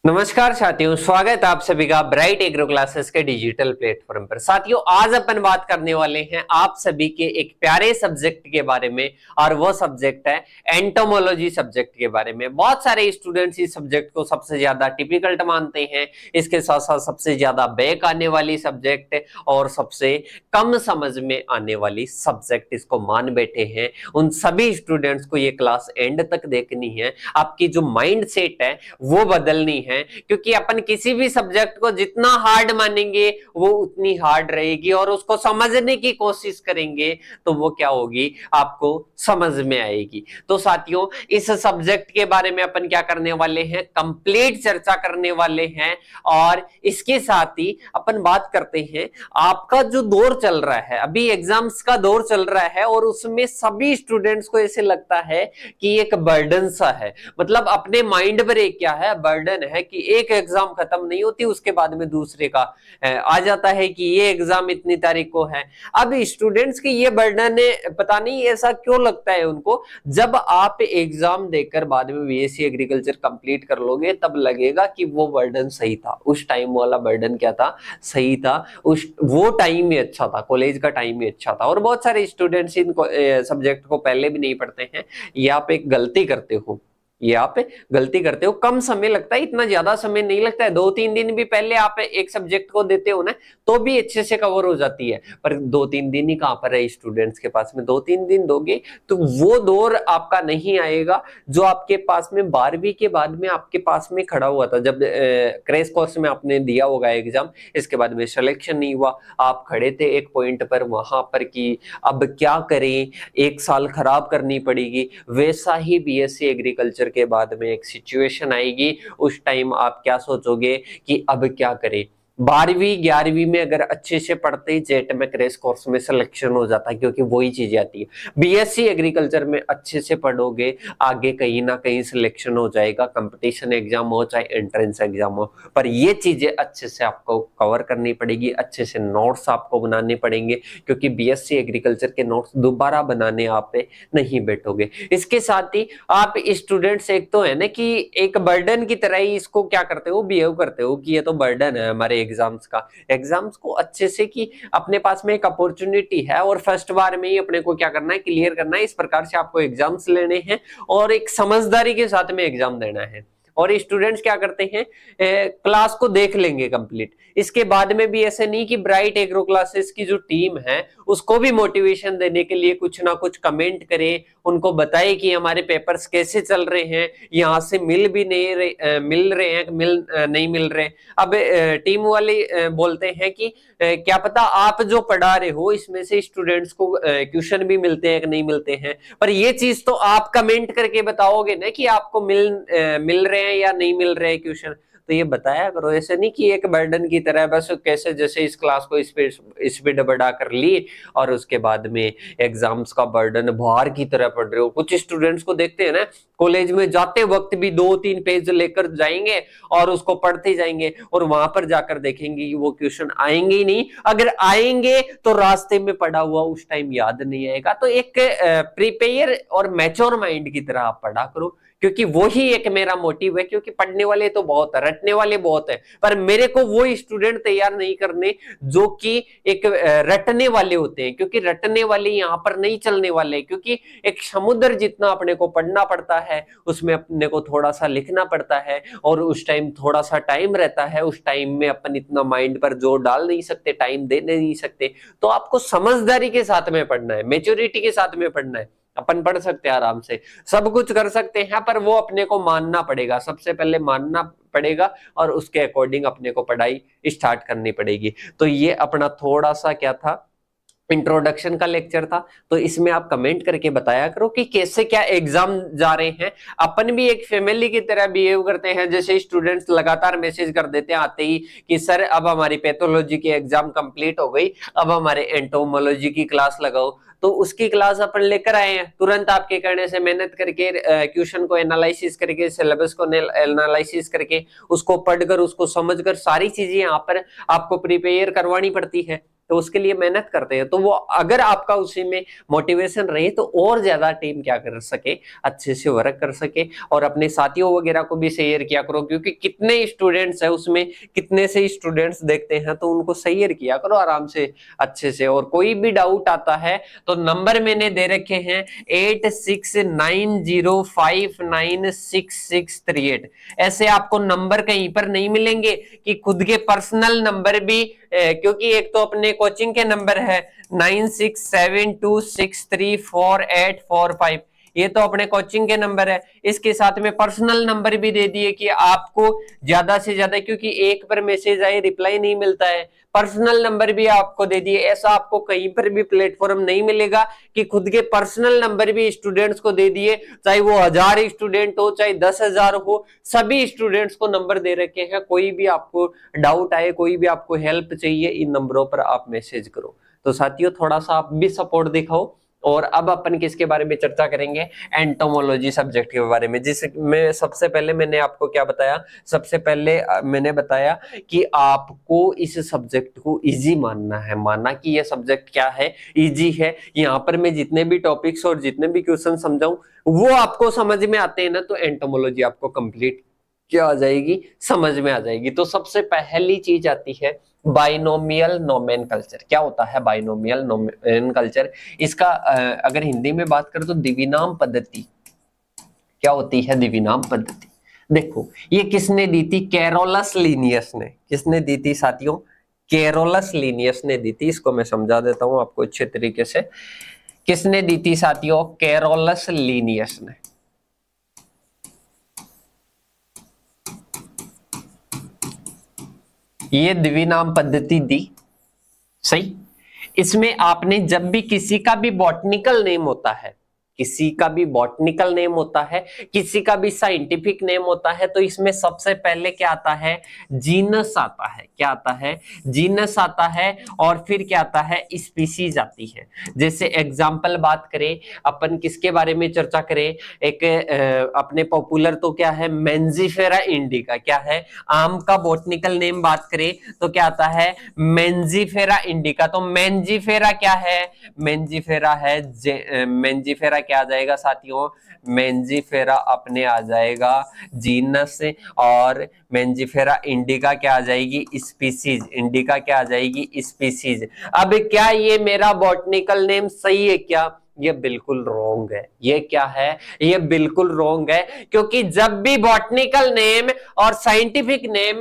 नमस्कार साथियों, स्वागत है आप सभी का ब्राइट एग्रो क्लासेस के डिजिटल प्लेटफॉर्म पर। साथियों, आज अपन बात करने वाले हैं आप सभी के एक प्यारे सब्जेक्ट के बारे में, और वो सब्जेक्ट है एंटोमोलॉजी सब्जेक्ट के बारे में। बहुत सारे स्टूडेंट्स इस सब्जेक्ट को सबसे ज्यादा डिफिकल्ट मानते हैं, इसके साथ साथ सबसे ज्यादा बैक आने वाली सब्जेक्ट और सबसे कम समझ में आने वाली सब्जेक्ट इसको मान बैठे हैं। उन सभी स्टूडेंट्स को ये क्लास एंड तक देखनी है, आपकी जो माइंड सेट है वो बदलनी है, क्योंकि अपन किसी भी सब्जेक्ट को जितना हार्ड मानेंगे वो उतनी हार्ड रहेगी, और उसको समझने की कोशिश करेंगे तो वो क्या होगी, आपको समझ में आएगी। तो साथियों, इस सब्जेक्ट के बारे में अपन क्या करने वाले हैं, कंप्लीट चर्चा करने वाले हैं। और इसके साथ ही अपन बात करते हैं, आपका जो दौर चल रहा है, अभी एग्जाम्स का दौर चल रहा है, और उसमें सभी स्टूडेंट्स को ऐसे लगता है कि एक बर्डन सा है। मतलब अपने माइंड पर एक क्या है, बर्डन है कि एक एग्जाम खत्म नहीं होती, उसके बाद में दूसरे का आ जाता है कि ये एग्जाम इतनी तारीख को है। अब स्टूडेंट्स की ये बर्डन है, पता नहीं ऐसा क्यों लगता है उनको। जब आप एग्जाम देकर बाद में बीएससी एग्रीकल्चर कंप्लीट कर लोगे, तब लगेगा कि वो बर्डन सही था, उस टाइम वाला बर्डन क्या था, सही था। वो टाइम ही अच्छा था, कॉलेज का टाइम ही अच्छा था। और बहुत सारे स्टूडेंट्स इन सब्जेक्ट को पहले भी नहीं पढ़ते हैं। ये आप एक गलती करते हो, ये आप गलती करते हो। कम समय लगता है, इतना ज्यादा समय नहीं लगता है। 2-3 दिन भी पहले आप एक सब्जेक्ट को देते हो ना, तो भी अच्छे से कवर हो जाती है। पर 2-3 दिन ही कहां पर है स्टूडेंट्स के पास में। 2-3 दिन दोगे तो वो दौर आपका नहीं आएगा जो आपके पास में 12वीं के बाद में आपके पास में खड़ा हुआ था। जब क्रैश कोर्स में आपने दिया होगा एग्जाम, इसके बाद में सिलेक्शन नहीं हुआ, आप खड़े थे एक पॉइंट पर वहां पर कि अब क्या करें, एक साल खराब करनी पड़ेगी। वैसा ही बीएससी एग्रीकल्चर के बाद में एक सिचुएशन आएगी। उस टाइम आप क्या सोचोगे कि अब क्या करें। 12वीं 11वीं में अगर अच्छे से पढ़ते ही जेट में क्रैश कोर्स में सिलेक्शन हो जाता है, क्योंकि वही चीजें आती है। बीएससी एग्रीकल्चर में अच्छे से पढ़ोगे, आगे कहीं ना कहीं सिलेक्शन हो जाएगा, कंपटीशन एग्जाम हो चाहे एंट्रेंस एग्जाम हो। पर ये चीजें अच्छे से आपको कवर करनी पड़ेगी, अच्छे से नोट्स आपको बनाने पड़ेंगे, क्योंकि बीएससी एग्रीकल्चर के नोट्स दोबारा बनाने आप नहीं बैठोगे। इसके साथ ही आप स्टूडेंट्स एक तो है ना कि एक बर्डन की तरह ही इसको क्या करते हो, बिहेव करते हो कि ये तो बर्डन है हमारे एग्जाम्स का। एग्जाम्स को अच्छे से कि अपने पास में एक अपॉर्चुनिटी है, और फर्स्ट बार में ही अपने को क्या करना है, क्लियर करना है। इस प्रकार से आपको एग्जाम्स लेने हैं और एक समझदारी के साथ में एग्जाम देना है। और स्टूडेंट्स क्या करते हैं, क्लास को देख लेंगे कंप्लीट, इसके बाद में भी ऐसे नहीं कि ब्राइट एग्रो क्लासेस की जो टीम है उसको भी मोटिवेशन देने के लिए कुछ ना कुछ कमेंट करें, उनको बताए कि हमारे पेपर्स कैसे चल रहे हैं, यहाँ से मिल भी नहीं रहे, मिल रहे हैं, नहीं मिल रहे। अब टीम वाले बोलते हैं कि क्या पता आप जो पढ़ा रहे हो इसमें से स्टूडेंट्स को क्वेश्चन भी मिलते हैं कि नहीं मिलते हैं। पर ये चीज तो आप कमेंट करके बताओगे ना कि आपको मिल रहे हैं या नहीं मिल रहे हैं क्वेश्चन, तो ये बताया करो। ऐसे नहीं कि एक बर्डन की तरह बस कैसे जैसे इस क्लास को स्पीड बढ़ा कर ली और उसके बाद में एग्जाम्स का बर्डन भार की तरह पढ़ रहे हो। कुछ स्टूडेंट्स को देखते हैं ना, कॉलेज में जाते वक्त भी 2-3 पेज लेकर जाएंगे और उसको पढ़ते जाएंगे, और वहां पर जाकर देखेंगे कि वो क्वेश्चन आएंगे ही नहीं। अगर आएंगे तो रास्ते में पढ़ा हुआ उस टाइम याद नहीं आएगा। तो एक प्रिपेयर और मैच्योर माइंड की तरह आप पढ़ा करो, क्योंकि वो ही एक मेरा मोटिव है। क्योंकि पढ़ने वाले तो बहुत है, रटने वाले बहुत है, पर मेरे को वो स्टूडेंट तैयार नहीं करने जो कि एक रटने वाले होते हैं। क्योंकि रटने वाले यहाँ पर नहीं चलने वाले, क्योंकि एक समुद्र जितना अपने को पढ़ना पड़ता है, उसमें अपने को थोड़ा सा लिखना पड़ता है, और उस टाइम थोड़ा सा टाइम रहता है। उस टाइम में अपन इतना माइंड पर जोर डाल नहीं सकते, टाइम दे नहीं सकते। तो आपको समझदारी के साथ में पढ़ना है, मेच्योरिटी के साथ में पढ़ना है। अपन पढ़ सकते हैं आराम से, सब कुछ कर सकते हैं, पर वो अपने को मानना पड़ेगा, सबसे पहले मानना पड़ेगा, और उसके अकॉर्डिंग अपने को पढ़ाई स्टार्ट करनी पड़ेगी। तो ये अपना थोड़ा सा क्या था, इंट्रोडक्शन का लेक्चर था। तो इसमें आप कमेंट करके बताया करो कि कैसे क्या एग्जाम जा रहे हैं। अपन भी एक फैमिली की तरह बिहेव करते हैं, जैसे स्टूडेंट्स लगातार मैसेज कर देते हैं आते ही कि सर अब हमारी पैथोलॉजी की एग्जाम कंप्लीट हो गई, अब हमारे एंटोमोलॉजी की क्लास लगाओ। तो उसकी क्लास अपन लेकर आए हैं, तुरंत आपके कहने से मेहनत करके क्वेश्चन को एनालिसिस करके, सिलेबस को एनालिसिस करके, उसको पढ़कर, उसको समझकर, सारी चीजें यहाँ पर आपको प्रिपेयर करवानी पड़ती है। तो उसके लिए मेहनत करते हैं। तो वो अगर आपका उसी में मोटिवेशन रहे तो और ज्यादा टीम क्या कर सके, अच्छे से वर्क कर सके। और अपने साथियों वगैरह को भी शेयर किया करो, क्योंकि कितने स्टूडेंट्स है उसमें, कितने से स्टूडेंट्स देखते हैं, तो उनको शेयर किया करो आराम से अच्छे से। और कोई भी डाउट आता है तो नंबर मैंने दे रखे हैं 8690596638। ऐसे आपको नंबर कहीं पर नहीं मिलेंगे कि खुद के पर्सनल नंबर भी, क्योंकि एक तो अपने कोचिंग के नंबर है 9672634845, ये तो अपने कोचिंग के नंबर है। इसके साथ में पर्सनल नंबर भी दे दिए कि आपको ज्यादा से ज्यादा, क्योंकि एक पर मैसेज आए रिप्लाई नहीं मिलता है, पर्सनल नंबर भी आपको दे दिए। ऐसा आपको कहीं पर भी प्लेटफॉर्म नहीं मिलेगा कि खुद के पर्सनल नंबर भी स्टूडेंट्स को दे दिए, चाहे वो 1000 स्टूडेंट हो चाहे 10,000 हो, सभी स्टूडेंट्स को नंबर दे रखे हैं। कोई भी आपको डाउट आए, कोई भी आपको हेल्प चाहिए, इन नंबरों पर आप मैसेज करो। तो साथियों थोड़ा सा आप भी सपोर्ट दिखाओ। और अब अपन किसके बारे में चर्चा करेंगे, एंटोमोलॉजी सब्जेक्ट के बारे में, जिसमें सबसे पहले मैंने आपको क्या बताया, सबसे पहले मैंने बताया कि आपको इस सब्जेक्ट को इजी मानना है, माना कि यह सब्जेक्ट क्या है, इजी है। यहाँ पर मैं जितने भी टॉपिक्स और जितने भी क्वेश्चन समझाऊं वो आपको समझ में आते हैं ना, तो एंटोमोलॉजी आपको कंप्लीट क्या आ जाएगी, समझ में आ जाएगी। तो सबसे पहली चीज आती है बाइनोमियल नोमेनकल्चर। क्या होता है बाइनोमियल नोमेनकल्चर? इसका अगर हिंदी में बात करें तो द्विनाम पद्धति। क्या होती है द्विनाम पद्धति? देखो ये किसने दी थी, कैरोलस लीनियस ने। किसने दी थी साथियों? कैरोलस लीनियस ने दी थी। इसको मैं समझा देता हूं आपको अच्छे तरीके से। किसने दी थी साथियों? कैरोलस लीनियस ने। ये द्विनाम पद्धति दी, सही। इसमें आपने जब भी किसी का भी बॉटनिकल नेम होता है, किसी का भी बॉटनिकल नेम होता है, किसी का भी साइंटिफिक नेम होता है, तो इसमें सबसे पहले क्या आता है, जीनस आता है। क्या आता है? जीनस आता है। और फिर क्या आता है, स्पीसीज आती है। जैसे एग्जांपल बात करें अपन, किसके बारे में चर्चा करें, एक अपने पॉपुलर तो क्या है, मेंजिफेरा इंडिका। क्या है? आम का बॉटनिकल नेम बात करें तो क्या आता है, मेंजिफेरा इंडिका। तो मेंजिफेरा क्या है? मेंजिफेरा है, मेंजिफेरा क्या आ जाएगा साथियों? मेंजिफेरा अपने आ जाएगा जीनस, और मेंजिफेरा इंडिका क्या आ जाएगी? स्पीसीज। इंडिका क्या आ जाएगी? स्पीसीज। अब क्या ये मेरा बॉटनिकल नेम सही है क्या? ये बिल्कुल रॉन्ग है। ये क्या है? ये बिल्कुल रॉन्ग है, क्योंकि जब भी बॉटनिकल नेम और साइंटिफिक नेम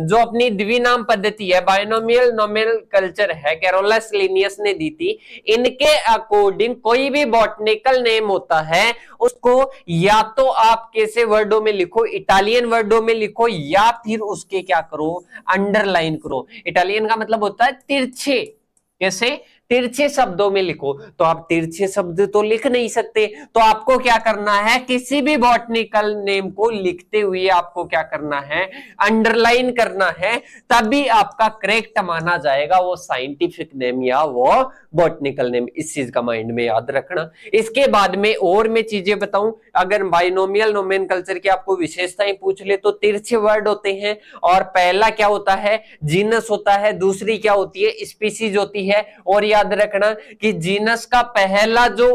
जो अपनी द्विनाम पद्धति है, बाइनोमियल नोमेनकल्चर है, कैरोलस लीनियस ने दी थी, इनके अकॉर्डिंग कोई भी बॉटनिकल नेम होता है उसको या तो आप कैसे वर्डों में लिखो, इटालियन वर्डों में लिखो, या फिर उसके क्या करो, अंडरलाइन करो। इटालियन का मतलब होता है तिरछे। कैसे? तिरछे शब्दों में लिखो। तो आप तिरछे शब्द तो लिख नहीं सकते, तो आपको क्या करना है, किसी भी बॉटनिकल नेम को लिखते हुए आपको क्या करना है, अंडरलाइन करना है, तभी आपका करेक्ट माना जाएगा वो साइंटिफिक नेम या वो बॉटनिकल नेम। इस चीज का माइंड में याद रखना। इसके बाद में और मैं चीजें बताऊं, अगर बाइनोमियल नोमेनकल्चर की आपको विशेषताएं पूछ ले तो तिरछे वर्ड होते हैं, और पहला क्या होता है, जीनस होता है, दूसरी क्या होती है, स्पीसीज होती है। और याद रखना कि जीनस का पहला जो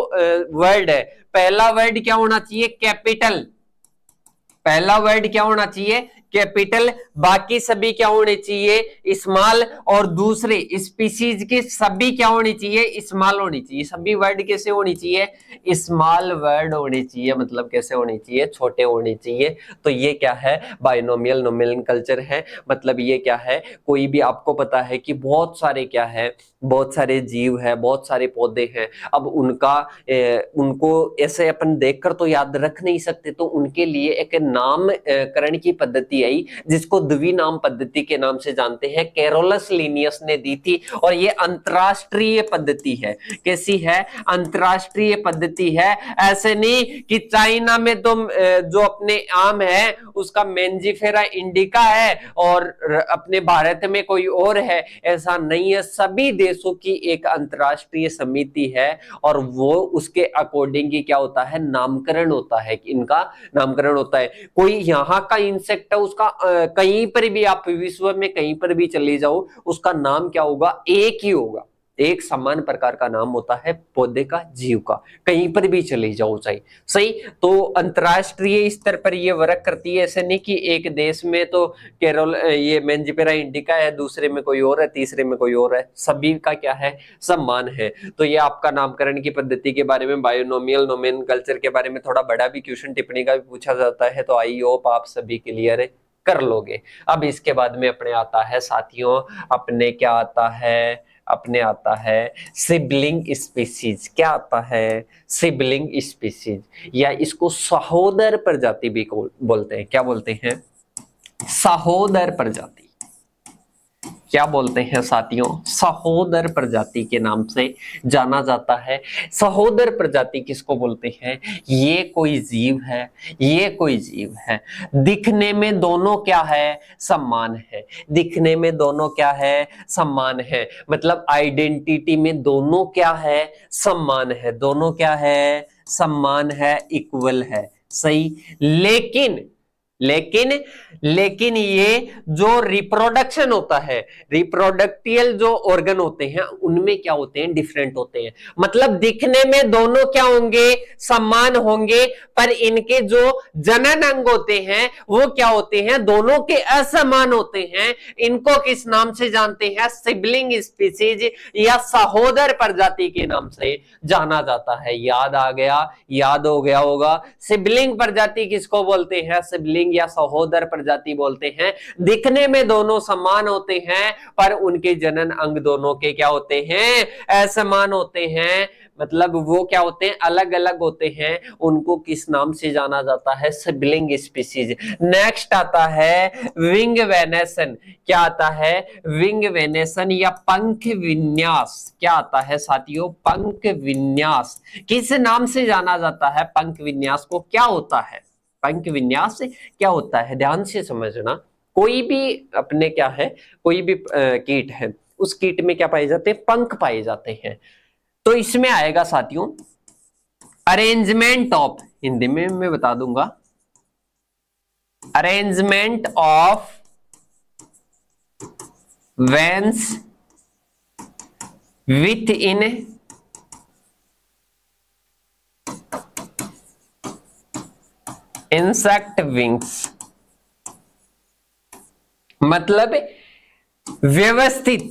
वर्ड है, पहला वर्ड क्या होना चाहिए, कैपिटल। पहला वर्ड क्या होना चाहिए, कैपिटल। बाकी सभी क्या होने चाहिए, स्मॉल। और दूसरे स्पीसीज के सभी क्या होनी चाहिए, स्मॉल होनी चाहिए। सभी वर्ड कैसे होनी चाहिए, स्मॉल वर्ड होनी चाहिए। मतलब कैसे होनी चाहिए, छोटे होने चाहिए। तो ये क्या है, बाइनोमियल नोमेनकल्चर है। मतलब ये क्या है, कोई भी आपको पता है कि बहुत सारे क्या है, बहुत सारे जीव है, बहुत सारे पौधे हैं। अब उनको ऐसे अपन देखकर तो याद रख नहीं सकते, तो उनके लिए एक नामकरण की पद्धति आई जिसको द्विनाम पद्धति के नाम से जानते हैं, कैरोलस लीनियस ने दी थी। और ये अंतरराष्ट्रीय पद्धति है। कैसी है, अंतरराष्ट्रीय पद्धति है। ऐसे नहीं कि चाइना में तो जो अपने आम है उसका मेंजिफेरा इंडिका है और अपने भारत में कोई और है, ऐसा नहीं है। सभी देशों की एक अंतर्राष्ट्रीय समिति है और वो उसके अकॉर्डिंग ही क्या होता है, नामकरण होता है, इनका नामकरण होता है। कोई यहाँ का इंसेक्ट है, उसका कहीं पर भी आप विश्व में कहीं पर भी चले जाओ, उसका नाम क्या होगा, एक ही होगा, एक समान प्रकार का नाम होता है पौधे का, जीव का, कहीं पर भी चले जाओ चाहे। सही। तो अंतरराष्ट्रीय स्तर पर ये वर्क करती है, ऐसे नहीं कि एक देश में तो केरल ये मेंजिफेरा इंडिका है, दूसरे में कोई और है, तीसरे में कोई और है, सभी का क्या है, सम्मान है। तो ये आपका नामकरण की पद्धति के बारे में, बायोनोमियल नोमेनकल्चर के बारे में थोड़ा बड़ा भी क्वेश्चन टिप्पणी का भी पूछा जाता है, तो आई होप आप सभी क्लियर कर लोगे। अब इसके बाद में अपने आता है साथियों, अपने क्या आता है, अपने आता है सिबलिंग स्पीसीज। क्या आता है, सिबलिंग स्पीसीज, या इसको सहोदर प्रजाति भी बोलते हैं। क्या बोलते हैं, सहोदर प्रजाति। क्या बोलते हैं साथियों, सहोदर प्रजाति के नाम से जाना जाता है। सहोदर प्रजाति किसको बोलते हैं, ये कोई जीव है, ये कोई जीव है, दिखने में दोनों क्या है, समान है, दिखने में दोनों क्या है, समान है, मतलब आइडेंटिटी में दोनों क्या है, समान है, दोनों क्या है, समान है, इक्वल है। सही। लेकिन ये जो रिप्रोडक्शन होता है, रिप्रोडक्टियल जो ऑर्गन होते हैं, उनमें क्या होते हैं, डिफरेंट होते हैं। मतलब दिखने में दोनों क्या होंगे, समान होंगे, पर इनके जो जनन अंग होते हैं वो क्या होते हैं, दोनों के असमान होते हैं। इनको किस नाम से जानते हैं, सिबलिंग स्पीसीज या सहोदर प्रजाति के नाम से जाना जाता है। याद आ गया, याद हो गया होगा। सिबलिंग प्रजाति किसको बोलते हैं, सिबलिंग या सहोदर प्रजाति बोलते हैं। दिखने में दोनों समान होते हैं, पर उनके जनन अंग दोनों के क्या होते हैं, असमान होते हैं। मतलब वो क्या होते हैं, अलग अलग होते हैं। उनको किस नाम से जाना जाता है, सिबलिंग स्पीसीज। नेक्स्ट आता है विंग वेनेसन। क्या आता है, विंग वेनेसन या पंख विन्यास। क्या आता है साथियों, पंख विन्यास। किस नाम से जाना जाता है पंख विन्यास को, क्या होता है, पंख विन्यास क्या होता है, ध्यान से समझना। कोई भी अपने क्या है, कोई भी कीट है, उस कीट में क्या पाए जाते हैं, पंख पाए जाते हैं। तो इसमें आएगा साथियों अरेंजमेंट ऑफ, हिंदी में मैं बता दूंगा, arrangement of veins within insect wings. मतलब व्यवस्थित,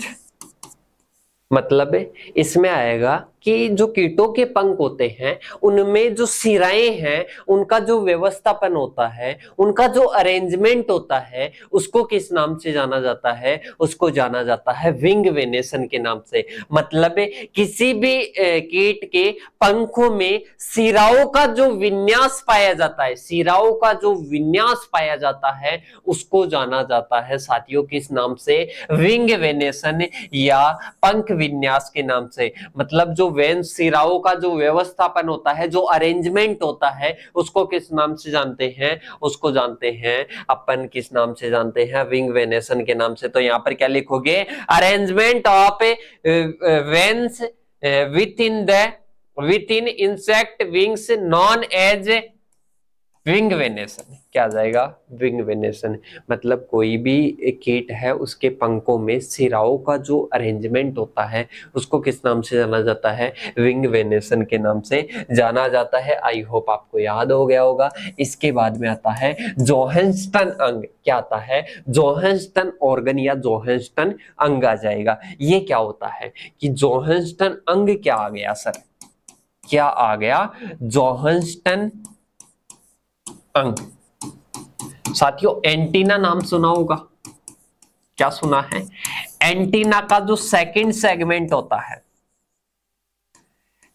मतलब इसमें आएगा कि जो कीटों के पंख होते हैं उनमें जो सिराएं हैं, उनका जो व्यवस्थापन होता है, उनका जो अरेंजमेंट होता है, उसको किस नाम से जाना जाता है, उसको जाना जाता है विंग वेनेसन के नाम से। मतलब किसी भी कीट के पंखों में सिराओं का जो विन्यास पाया जाता है, सिराओं का जो विन्यास पाया जाता है, उसको जाना जाता है साथियों किस नाम से, विंग वेनेसन या पंख विन्यास के नाम से। मतलब जो वेन सिराओं का जो व्यवस्थापन होता है, जो अरेंजमेंट होता है, उसको किस नाम से जानते हैं, उसको जानते हैं अपन किस नाम से जानते हैं, विंग वेनेसन के नाम से। तो यहां पर क्या लिखोगे, arrangement of veins within insect wings known as wing venation. क्या आ जाएगा, विंग वेनेसन। मतलब कोई भी कीट है, उसके पंखों में सिराओं का जो अरेंजमेंट होता है, उसको किस नाम से जाना जाता है, विंग वेनेसन के नाम से जाना जाता है। आई होप आपको याद हो गया होगा। इसके बाद में आता है जोहान्सटन अंग। क्या आता है, जोहान्सटन ऑर्गन या जोहान्सटन अंग आ जाएगा। ये क्या होता है कि जोहान्सटन अंग क्या आ गया सर, क्या आ गया, जोहान्सटन अंग। साथियों एंटीना नाम सुना होगा, क्या सुना है, एंटीना का जो सेकंड सेगमेंट होता है,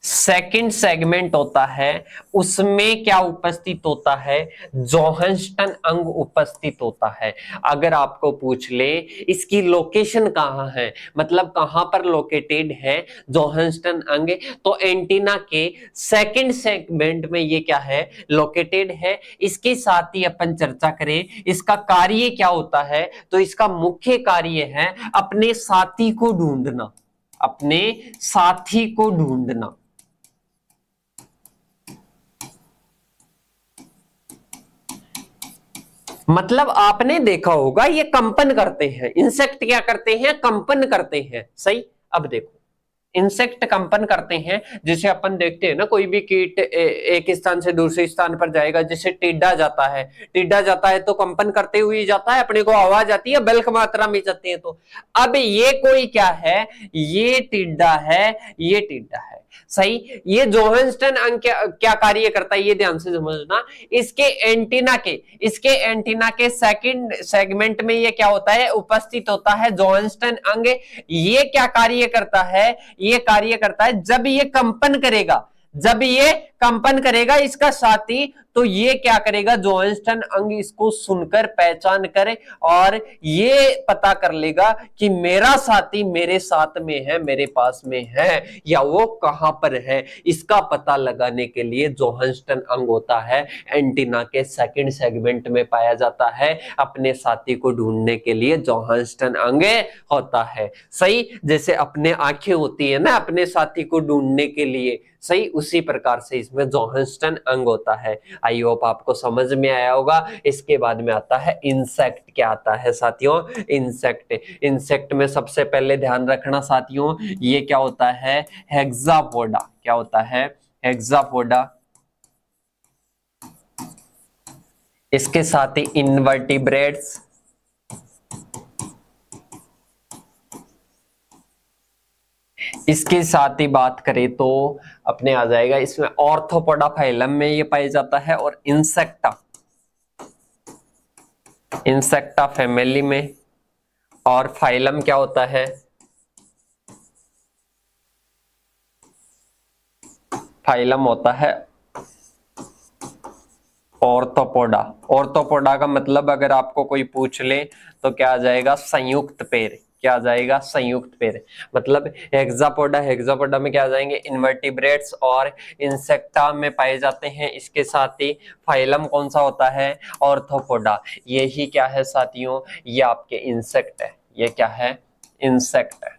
सेकंड सेगमेंट होता है, उसमें क्या उपस्थित होता है, जोहान्सटन अंग उपस्थित होता है। अगर आपको पूछ ले इसकी लोकेशन कहां है, मतलब कहां पर लोकेटेड है जोहान्सटन अंग, तो एंटीना के सेकंड सेगमेंट में ये क्या है, लोकेटेड है। इसके साथ ही अपन चर्चा करें इसका कार्य क्या होता है, तो इसका मुख्य कार्य है अपने साथी को ढूंढना। अपने साथी को ढूंढना। मतलब आपने देखा होगा ये कंपन करते हैं, इंसेक्ट क्या करते हैं, कंपन करते हैं। सही। अब देखो इंसेक्ट कंपन करते हैं, जैसे अपन देखते हैं ना कोई भी कीट एक स्थान से दूसरे स्थान पर जाएगा, जैसे टिड्डा जाता है, टिड्डा जाता है तो कंपन करते हुए जाता है, अपने को आवाज आती है, बल्क मात्रा में जाती है। तो अब ये कोई क्या है, ये टिड्डा है, ये टिड्डा है। सही। ये जोहान्सटन अंग क्या कार्य करता है, ये ध्यान से समझना। इसके एंटीना के सेकंड सेगमेंट में ये क्या होता है, उपस्थित होता है जोहान्सटन अंग। ये क्या कार्य करता है, ये कार्य करता है जब ये कंपन करेगा, जब ये कंपन करेगा इसका साथी, तो ये क्या करेगा, जोहान्सटन अंग इसको सुनकर पहचान करे और ये पता कर लेगा कि मेरा साथी मेरे साथ में है, मेरे पास में है या वो कहां पर है। इसका पता लगाने के लिए जोहान्सटन अंग होता है, एंटीना के सेकंड सेगमेंट में पाया जाता है। अपने साथी को ढूंढने के लिए जोहान्सटन अंग होता है। सही। जैसे अपने आंखें होती है ना अपने साथी को ढूंढने के लिए, सही, उसी प्रकार से इसमें जोहान्सटन अंग होता है। आई होप आपको समझ में आया होगा। इसके बाद में आता है इंसेक्ट। क्या आता है साथियों, इंसेक्ट। इंसेक्ट में सबसे पहले ध्यान रखना साथियों, ये क्या होता है, हेक्सापोडा। क्या होता है, हेक्सापोडा। इसके साथ ही इनवर्टिब्रेट्स, इसके साथ ही बात करें तो अपने आ जाएगा इसमें ऑर्थोपोडा फाइलम में ये पाया जाता है, और इंसेक्टा फैमिली में। और फाइलम क्या होता है, फाइलम होता है ऑर्थोपोडा। ऑर्थोपोडा का मतलब अगर आपको कोई पूछ ले तो क्या आ जाएगा, संयुक्त पैर। क्या आ जाएगा, संयुक्त पैर। मतलब हेक्सापोडा, हेक्सापोडा में क्या आ जाएंगे, इनवर्टिब्रेट्स और इंसेक्टा में पाए जाते हैं। इसके साथ ही फाइलम कौन सा होता है, ऑर्थोपोडा। यही क्या है साथियों, ये आपके इंसेक्ट है। ये क्या है, इंसेक्ट है।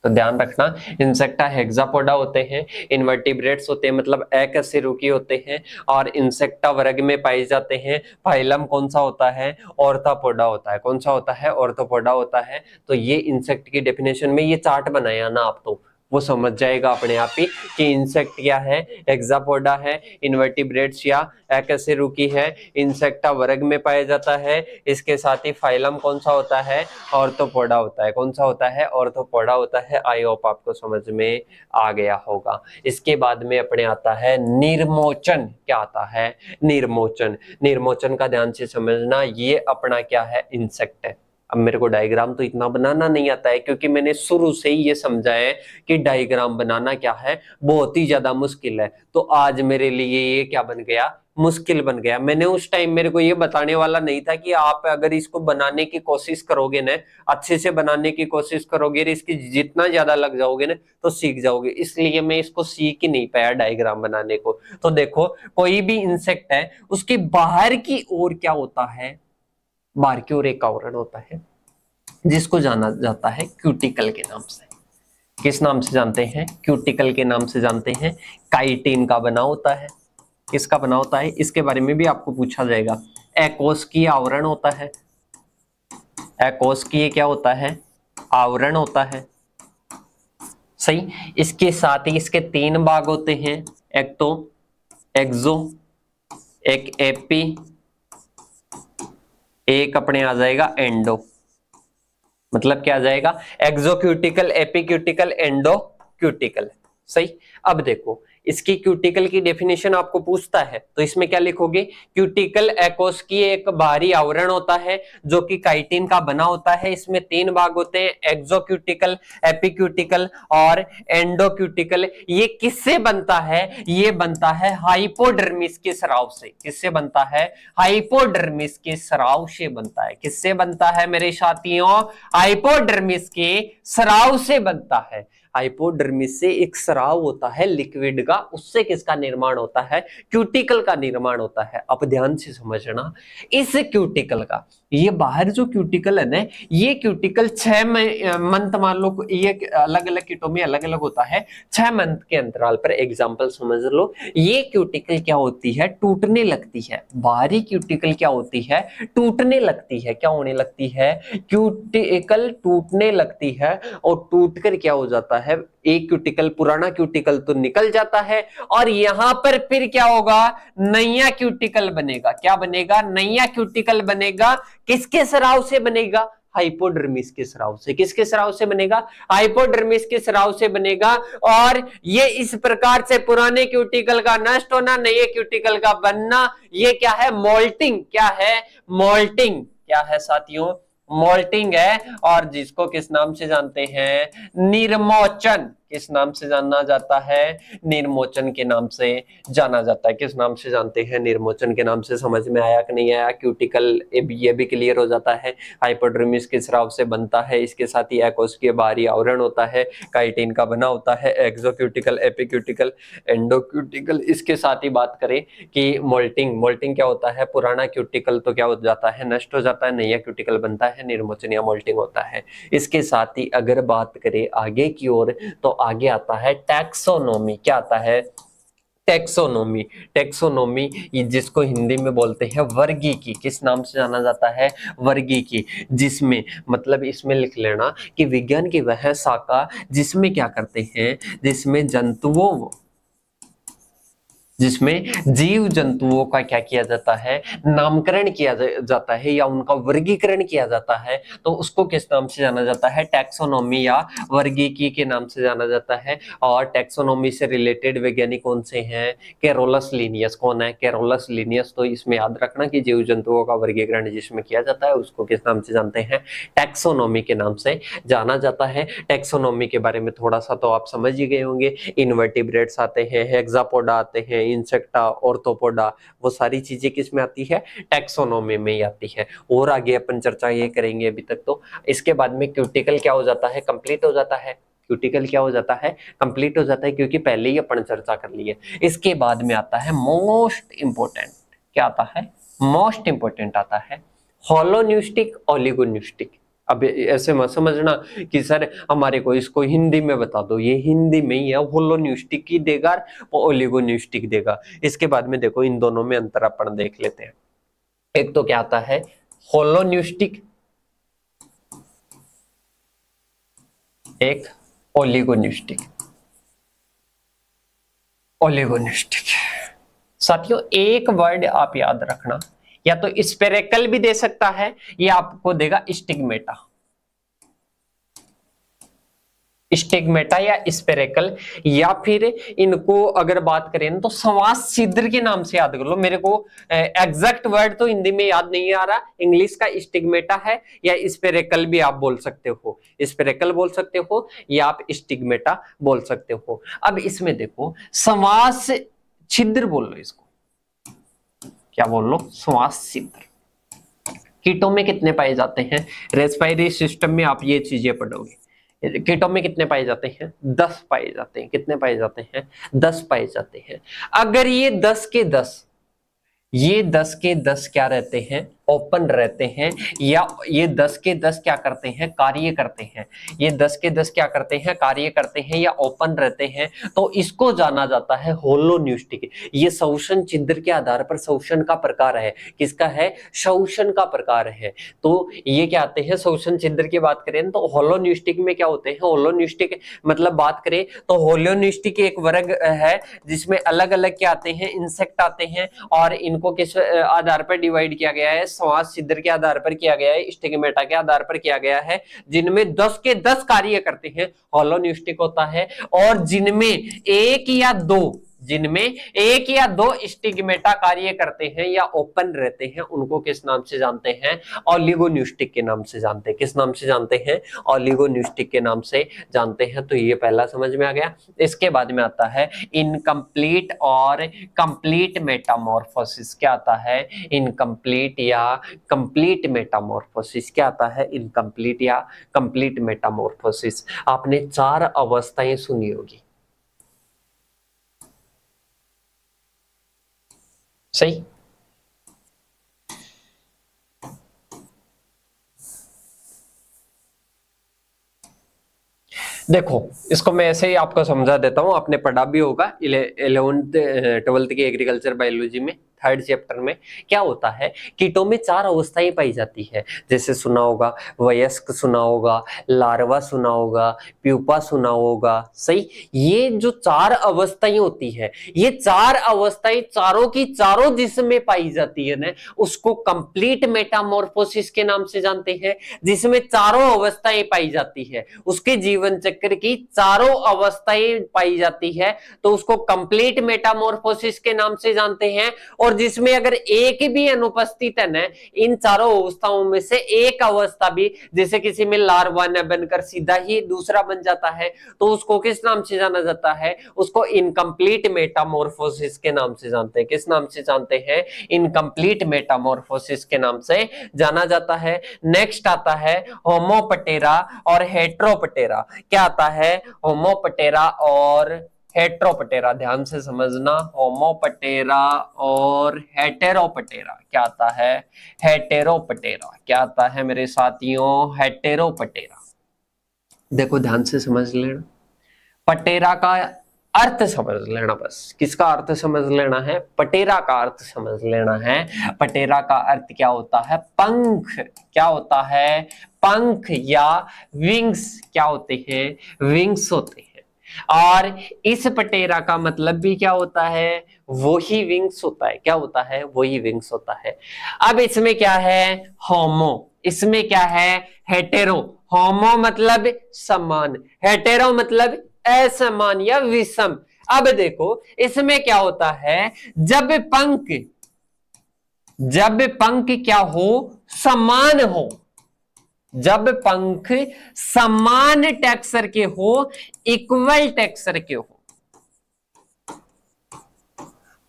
तो ध्यान रखना, इंसेक्टा हेक्सापोडा होते हैं, इनवर्टिब्रेट्स होते हैं मतलब अकशेरुकी होते हैं, और इंसेक्टा वर्ग में पाए जाते हैं। फाइलम कौन सा होता है, ऑर्थोपोडा होता है। कौन सा होता है, ऑर्थोपोडा होता है। तो ये इंसेक्ट की डेफिनेशन में ये चार्ट बनाया ना आप, तो वो समझ जाएगा अपने आप ही कि इंसेक्ट क्या है, हेक्सापोडा है, इनवर्टिब्रेट्स या अकशेरुकी है, इंसेक्टा वर्ग में पाया जाता है। इसके साथ ही फाइलम कौन सा होता है, ऑर्थोपोडा होता है। कौन सा होता है, ऑर्थोपोडा होता है। आई होप आपको समझ में आ गया होगा। इसके बाद में अपने आता है निर्मोचन। क्या आता है, निर्मोचन। निर्मोचन का ध्यान से समझना, ये अपना क्या है, इंसेक्ट है। अब मेरे को डायग्राम तो इतना बनाना नहीं आता है, क्योंकि मैंने शुरू से ही ये समझा है कि डायग्राम बनाना क्या है, बहुत ही ज्यादा मुश्किल है। तो आज मेरे लिए ये क्या बन गया, मुश्किल बन गया। मैंने उस टाइम मेरे को ये बताने वाला नहीं था कि आप अगर इसको बनाने की कोशिश करोगे ना, अच्छे से बनाने की कोशिश करोगे, इसकी जितना ज्यादा लग जाओगे ना तो सीख जाओगे। इसलिए मैं इसको सीख ही नहीं पाया डायग्राम बनाने को। तो देखो कोई भी इंसेक्ट है, उसके बाहर की ओर क्या होता है, बाहर की ओर एक आवरण होता है जिसको जाना जाता है क्यूटिकल के नाम से। किस नाम से जानते हैं, क्यूटिकल के नाम से जानते हैं। काइटिन का बना होता है। किसका बना होता है, इसके बारे में भी आपको पूछा जाएगा। एकोस्कीय आवरण होता है। एकोस्कीय क्या होता है, आवरण होता है। सही। इसके साथ ही इसके तीन भाग होते हैं, एक तो एक्सो, एक एपी, एक अपने आ जाएगा एंडो। मतलब क्या आ जाएगा, एक्सोक्यूटिकल, एपीक्यूटिकल, एंडोक्यूटिकल। सही। अब देखो इसकी क्यूटिकल की डेफिनेशन आपको पूछता है तो इसमें क्या लिखोगे, क्यूटिकल एकोस्कीय एक बाहरी आवरण होता है जो कि काइटिन का बना होता है। इसमें तीन भाग होते हैं, एक्सोक्यूटिकल, एपीक्यूटिकल और एंडोक्यूटिकल। ये किससे बनता है, ये बनता है हाइपोडर्मिस के स्राव से। किससे बनता है, हाइपोडर्मिस के स्राव से बनता है। किससे बनता है मेरे साथियों, हाइपोडर्मिस के स्राव से बनता है। हाइपोडर्मिस से एक स्राव होता है लिक्विड का, उससे किसका निर्माण होता है, क्यूटिकल का निर्माण होता है। अब ध्यान से समझना, इस क्यूटिकल का, ये बाहर जो क्यूटिकल है ना, ये क्यूटिकल 6 मंथ, मान लो ये अलग अलग कीटों में अलग अलग होता है, 6 मंथ के अंतराल पर, एग्जांपल समझ लो, ये क्यूटिकल क्या होती है, टूटने लगती है। बाहरी क्यूटिकल क्या होती है, टूटने लगती है। क्या होने लगती है, क्यूटिकल टूटने लगती है, और टूटकर क्या हो जाता है, एक क्यूटिकल, पुराना क्यूटिकल तो निकल जाता है, और यहां पर फिर क्या होगा, नया क्यूटिकल बनेगा। क्या बनेगा, नया क्यूटिकल बनेगा। किसके स्राव से बनेगा, हाइपोडर्मिस के स्राव से। किसके स्राव से बनेगा, हाइपोडर्मिस के स्राव से बनेगा। और ये इस प्रकार से पुराने क्यूटिकल का नष्ट होना, नए क्यूटिकल का बनना, ये क्या है, मोल्टिंग। क्या है, मोल्टिंग। क्या है साथियों, मोल्टिंग है। और जिसको किस नाम से जानते हैं, निर्मोचन। किस नाम से जाना जाता है, निर्मोचन के नाम से जाना जाता है। किस नाम से जानते हैं, निर्मोचन के नाम से। समझ में आया कि नहीं आया, क्यूटिकल ये भी क्लियर हो जाता है, हाइपोडर्मिस के स्राव से बनता है। इसके साथ ही एकोस्किया बाहरी आवरण होता है, काइटिन का बना होता है, एक्सोक्यूटिकल, एपिक्यूटिकल, एंडोक्यूटिकल। इसके साथ ही बात करें कि मोल्टिंग, मोल्टिंग क्या होता है, पुराना क्यूटिकल तो क्या हो जाता है, नष्ट हो जाता है, नया क्यूटिकल बनता है, निर्मोचन या मोल्टिंग होता है। इसके साथ ही अगर बात करें आगे की ओर, तो आगे आता है टैक्सोनॉमी। क्या आता है, टैक्सोनॉमी। टैक्सोनॉमी जिसको हिंदी में बोलते हैं वर्गीकी। किस नाम से जाना जाता है, वर्गीकी। जिसमें मतलब इसमें लिख लेना कि विज्ञान की वह शाखा जिसमें क्या करते हैं, जिसमें जंतुओं, जिसमें जीव जंतुओं का क्या किया जाता है, नामकरण किया जाता है, या उनका वर्गीकरण किया जाता है, तो उसको किस नाम से जाना जाता है, टैक्सोनॉमी या वर्गीकी के नाम से जाना जाता है। और टैक्सोनॉमी से रिलेटेड वैज्ञानिक कौन से हैं, कैरोलस लिनियस। कौन है, कैरोलस लिनियस। तो इसमें याद रखना कि जीव जंतुओं का वर्गीकरण जिसमें किया जाता है उसको किस नाम से जानते हैं, टैक्सोनॉमी के नाम से जाना जाता है। टैक्सोनॉमी के बारे में थोड़ा सा तो आप समझ ही गए होंगे। इनवर्टिब्रेट्स आते हैं, हेक्सापोडा आते हैं, इंसेक्टा, ऑर्थोपोडा, वो सारी चीजें किस में आती है, टैक्सोनॉमी में ही आती है। और आगे अपन चर्चा ये करेंगे अभी तक तो। इसके बाद में क्यूटिकल क्या हो जाता है, कंप्लीट हो जाता है। क्यूटिकल क्या हो जाता है, कंप्लीट हो जाता है, क्योंकि पहले ही अपन चर्चा कर लिए। इसके बाद में आता है मोस्ट इंपोर्टेंट। क्या आता है, मोस्ट इंपोर्टेंट आता है होलोन्यूस्टिक, ओलिगोन्यूस्टिक। अब ऐसे मत समझना कि सर हमारे को इसको हिंदी में बता दो, ये हिंदी में ही है, होलोन्यूस्टिक की देगा वो ओलिगोन्यूस्टिक देगा। इसके बाद में देखो इन दोनों में अंतर अपन देख लेते हैं। एक तो क्या आता है होलोन्यूस्टिक, एक ओलिगोन्यूस्टिक। ओलिगोन्यूस्टिक साथियों, एक वर्ड आप याद रखना, या तो स्पेरेकल भी दे सकता है, या आपको देगा स्टिग्मेटा। स्टिग्मेटा या स्पेरेकल, या फिर इनको अगर बात करें ना तो संवास छिद्र के नाम से याद कर लो। मेरे को एग्जैक्ट वर्ड तो हिंदी में याद नहीं आ रहा, इंग्लिश का स्टिग्मेटा है, या स्पेरेकल भी आप बोल सकते हो, स्पेरेकल बोल सकते हो, या आप स्टिग्मेटा बोल सकते हो। अब इसमें देखो संवास छिद्र बोल लो इसको, क्या बोल लो, संवास छिद्र। कीटों में कितने पाए जाते हैं, रेस्पिरेटरी सिस्टम में आप ये चीजें पढ़ोगे। कीटों में कितने पाए जाते हैं, 10 पाए जाते हैं। कितने पाए जाते हैं, 10 पाए जाते हैं। अगर ये 10 के 10, ये 10 के 10 क्या रहते हैं, ओपन रहते हैं, या ये 10 के 10 क्या करते हैं, कार्य करते हैं, ये 10 के 10 क्या करते हैं, कार्य करते हैं, या ओपन रहते हैं, तो इसको जाना जाता है होलोन्यूस्टिक। ये शोषण छिद्र के आधार पर शोषण का प्रकार है। किसका है, शोषण का प्रकार है। तो ये क्या आते हैं, शोषण छिद्र की बात करें तो होलोन्यूस्टिक में क्या होते हैं, होलोन्यूस्टिक मतलब बात करें तो होलोन्यूस्टिक एक वर्ग है जिसमें अलग अलग क्या आते हैं, इंसेक्ट आते हैं, और इनको किस आधार पर डिवाइड किया गया है, संवास छिद्र के आधार पर किया गया है, स्टिग्मेटा के आधार पर किया गया है, जिनमें 10 के 10 कार्य करते हैं, होलोन्यूस्टिक होता है। और जिनमें एक या दो, जिनमें एक या दो स्टिग्मेटा कार्य करते हैं या ओपन रहते हैं, उनको किस नाम से जानते हैं, ओलिगोन्यूस्टिक के नाम से जानते हैं। किस नाम से जानते हैं, ओलिगोन्यूस्टिक के नाम से जानते हैं। तो ये पहला समझ में आ गया। इसके बाद में आता है इनकम्प्लीट और कंप्लीट मेटामॉर्फोसिस। क्या आता है, इनकम्प्लीट या कंप्लीट मेटामॉर्फोसिस। क्या आता है, इनकम्प्लीट या कंप्लीट मेटामॉर्फोसिस। आपने 4 अवस्थाएं सुनी होगी, सही। देखो इसको मैं ऐसे ही आपको समझा देता हूं, आपने पढ़ा भी होगा 11th 12th की एग्रीकल्चर बायोलॉजी में, 3rd चैप्टर में। क्या होता है, कीटों में 4 अवस्थाएं पाई जाती है, जैसे सुना होगा वयस्क, सुना होगा लार्वा, सुना होगा प्यूपा, सुना होगा। सही, ये जो 4 अवस्थाएं होती है, ये 4 अवस्थाएं चारों की चारों जिसमें पाई जाती है ना, उसको कंप्लीट मेटामॉर्फोसिस के नाम से जानते हैं। जिसमें चारों अवस्थाएं पाई जाती है, उसके जीवन चक्र की चारों अवस्थाएं पाई जाती है, तो उसको कंप्लीट मेटामॉर्फोसिस के नाम से जानते हैं। और जिसमें अगर एक भी अनुपस्थित है ना, इन चारों अवस्थाओं में से एक अवस्था भी, जैसे किसी में लार्वा न बनकर सीधा ही दूसरा बन जाता है, तो उसको किस नाम से जाना जाता है, उसको इनकम्प्लीट मेटामॉर्फोसिस के नाम से जानते हैं। किस नाम से जानते हैं, इनकम्प्लीट मेटामॉर्फोसिस के नाम से जाना जाता है। नेक्स्ट आता है होमोपटेरा और हेट्रोपटेरा। क्या आता है, होमोपटेरा और हेट्रोपटेरा, ध्यान से समझना, होमोपटेरा और हेटेरोपटेरा। क्या आता है, हेटेरोपटेरा। क्या आता है मेरे साथियों, हेटेरोपटेरा। देखो ध्यान से समझ लेना, पटेरा का अर्थ समझ लेना, बस किसका अर्थ समझ लेना है, पटेरा का अर्थ समझ लेना है। पटेरा का अर्थ क्या होता है, पंख। क्या होता है, पंख या विंग्स। क्या होते हैं, विंग्स होते हैं। और इस पटेरा का मतलब भी क्या होता है, वो ही विंग्स होता है। क्या होता है, वो ही विंग्स होता है। अब इसमें क्या है, होमो, इसमें क्या है, हेटेरो। होमो मतलब समान, हेटेरो मतलब असमान या विषम। अब देखो इसमें क्या होता है, जब पंख क्या हो, समान हो, जब पंख समान टेक्सचर के हो, इक्वल टेक्सचर के हो,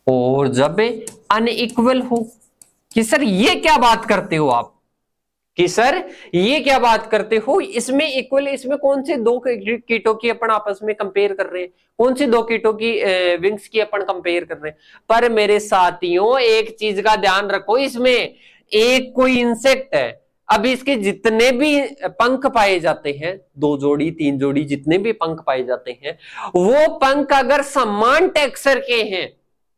और जब अनइक्वल हो। कि सर ये क्या बात करते हो आप, कि सर ये क्या बात करते हो, इसमें इक्वल, इसमें कौन से दो कीटों की अपन आपस में कंपेयर कर रहे हैं, कौन सी दो कीटों की विंग्स की अपन कंपेयर कर रहे हैं। पर मेरे साथियों एक चीज का ध्यान रखो, इसमें एक कोई इंसेक्ट है, अब इसके जितने भी पंख पाए जाते हैं, 2 जोड़ी 3 जोड़ी जितने भी पंख पाए जाते हैं, वो पंख अगर समान टेक्सचर के हैं,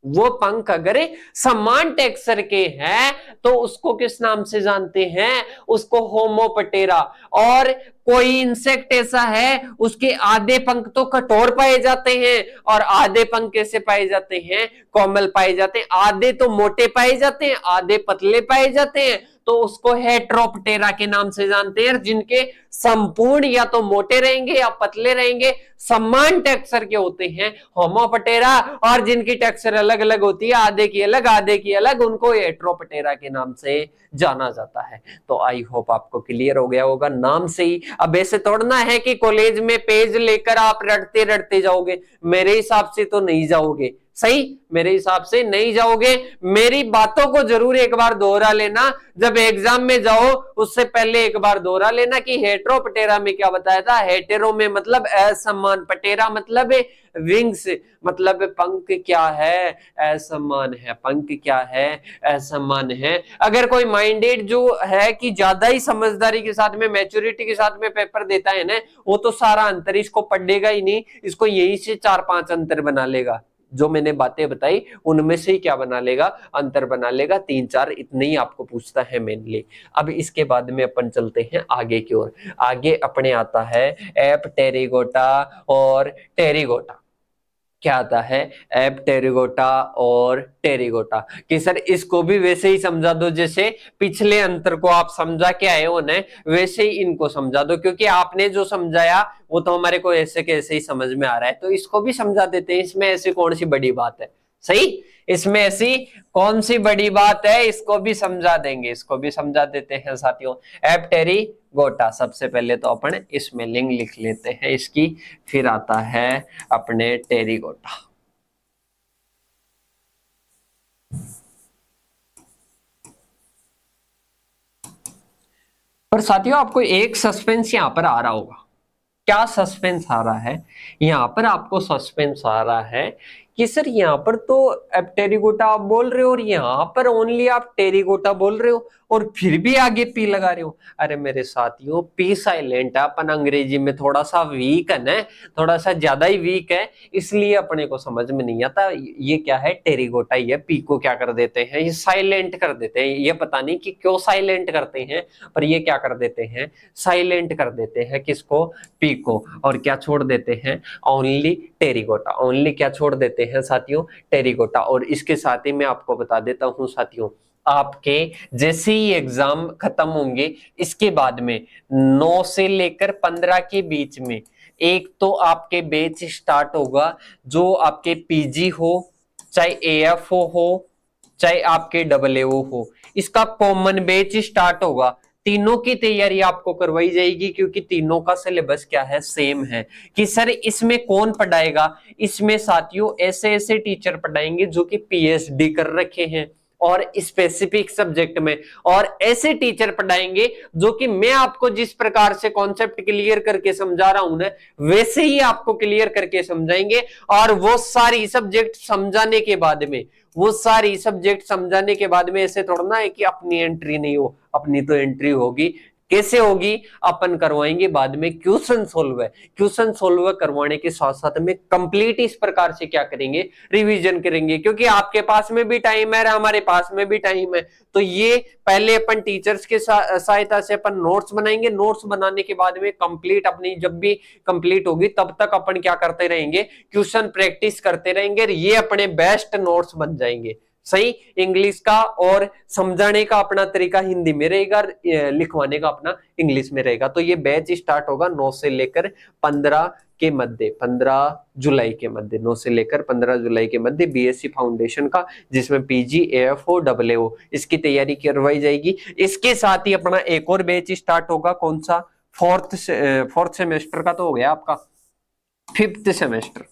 वो पंख अगर समान टेक्सचर के हैं, तो उसको किस नाम से जानते हैं, उसको होमोपटेरा। और कोई इंसेक्ट ऐसा है उसके आधे पंख तो कठोर पाए जाते हैं और आधे पंख कैसे पाए जाते हैं, कोमल पाए जाते हैं। आधे तो मोटे पाए जाते हैं, आधे पतले पाए जाते हैं, तो उसको हेट्रोपटेरा के नाम से जानते हैं। जिनके संपूर्ण या तो मोटे रहेंगे या पतले रहेंगे, समान टेक्सचर के होते हैं होमोपटेरा। और जिनकी टेक्सचर अलग अलग होती है, आधे की अलग आधे की अलग, उनको हेट्रोपटेरा के नाम से जाना जाता है। तो आई होप आपको क्लियर हो गया होगा नाम से ही। अब ऐसे तोड़ना है कि कॉलेज में पेज लेकर आप रटते रटते जाओगे, मेरे हिसाब से तो नहीं जाओगे। सही, मेरे हिसाब से नहीं जाओगे। मेरी बातों को जरूर एक बार दोहरा लेना, जब एग्जाम में जाओ उससे पहले एक बार दोहरा लेना कि हेट्रोपटेरा में क्या बताया था। हेटेरो में मतलब असमान, पटेरा मतलब विंग्स, मतलब पंख क्या है, असमान है, पंख क्या है, असमान है। अगर कोई माइंडेड जो है कि ज्यादा ही समझदारी के साथ में, मैच्योरिटी के साथ में पेपर देता है ना, वो तो सारा अंतर इसको पढ़ेगा ही नहीं, इसको यही से 4-5 अंतर बना लेगा। जो मैंने बातें बताई उनमें से ही क्या बना लेगा, अंतर बना लेगा, 3-4 इतने ही आपको पूछता है मेनली। अब इसके बाद में अपन चलते हैं आगे की ओर। आगे अपने आता है एपटेरिगोटा और टेरिगोटा। क्या आता है, एपटेरिगोटा और टेरिगोटा। कि सर इसको भी वैसे ही समझा दो जैसे पिछले अंतर को आप समझा के आए हो ना, वैसे ही इनको समझा दो, क्योंकि आपने जो समझाया वो तो हमारे को ऐसे कैसे ही समझ में आ रहा है, तो इसको भी समझा देते हैं। इसमें ऐसी कौन सी बड़ी बात है, सही, इसमें ऐसी कौन सी बड़ी बात है, इसको भी समझा देंगे, इसको भी समझा देते हैं साथियों। एपटेरिगोटा, सबसे पहले तो अपन इसमें लिंग लिख लेते हैं इसकी, फिर आता है अपने टेरिगोटा। पर साथियों आपको एक सस्पेंस यहां पर आ रहा होगा। क्या सस्पेंस आ रहा है, यहां पर आपको सस्पेंस आ रहा है कि सर यहाँ पर तो एपटेरिगोटा आप बोल रहे हो और यहाँ पर ओनली आप टेरिगोटा बोल रहे हो, और फिर भी आगे पी लगा रहे हो। अरे मेरे साथियों, पी साइलेंट है, अपन अंग्रेजी में थोड़ा सा वीक है ना, थोड़ा सा ज्यादा ही वीक है, इसलिए अपने को समझ में नहीं आता। ये क्या है, टेरिगोटा, ये पी को क्या कर देते हैं, ये साइलेंट कर देते हैं। ये पता नहीं कि क्यों साइलेंट करते हैं, पर ये क्या कर देते हैं, साइलेंट कर देते हैं किसको, पी को, और क्या छोड़ देते हैं, ओनली टेरिगोटा। ओनली क्या छोड़ देते हैं साथियों, टेरिगोटा। और इसके साथ ही मैं आपको बता देता हूं साथियों, आपके जैसे ही एग्जाम खत्म होंगे, इसके बाद में 9 से लेकर 15 के बीच में एक तो आपके बैच स्टार्ट होगा, जो आपके पीजी हो, चाहे एएफओ हो, चाहे आपके AAO हो, इसका कॉमन बैच स्टार्ट होगा। तीनों की तैयारी आपको करवाई जाएगी, क्योंकि तीनों का सिलेबस क्या है, सेम है। कि सर इसमें कौन पढ़ाएगा, इसमें साथियों ऐसे ऐसे टीचर पढ़ाएंगे जो कि पीएचडी कर रखे हैं और स्पेसिफिक सब्जेक्ट में, और ऐसे टीचर पढ़ाएंगे जो कि मैं आपको जिस प्रकार से कॉन्सेप्ट क्लियर करके समझा रहा हूं ना, वैसे ही आपको क्लियर करके समझाएंगे। और वो सारी सब्जेक्ट समझाने के बाद में, वो सारी सब्जेक्ट समझाने के बाद में ऐसे थोड़ा ना है कि अपनी एंट्री नहीं हो, अपनी तो एंट्री होगी। कैसे होगी, अपन करवाएंगे बाद में क्वेश्चन सोल्व है। क्वेश्चन सोल्व करवाने के साथ साथ में कंप्लीट इस प्रकार से क्या करेंगे, रिवीजन करेंगे, क्योंकि आपके पास में भी टाइम है, हमारे पास में भी टाइम है। तो ये पहले अपन टीचर्स के सहायता से अपन नोट्स बनाएंगे। नोट्स बनाने के बाद में कंप्लीट अपनी जब भी कंप्लीट होगी, तब तक अपन क्या करते रहेंगे, क्वेश्चन प्रैक्टिस करते रहेंगे। ये अपने बेस्ट नोट्स बन जाएंगे। सही, इंग्लिश का और समझाने का अपना तरीका हिंदी में रहेगा, लिखवाने का अपना इंग्लिश में रहेगा। तो ये बैच स्टार्ट होगा 9 से लेकर 15 के मध्य, 15 जुलाई के मध्य, 9 से लेकर 15 जुलाई के मध्य बीएससी फाउंडेशन का, जिसमें पीजी, एएफओ, AAO इसकी तैयारी करवाई जाएगी। इसके साथ ही अपना एक और बैच स्टार्ट होगा, कौन सा, फोर्थ सेमेस्टर का तो हो गया आपका, 5th सेमेस्टर।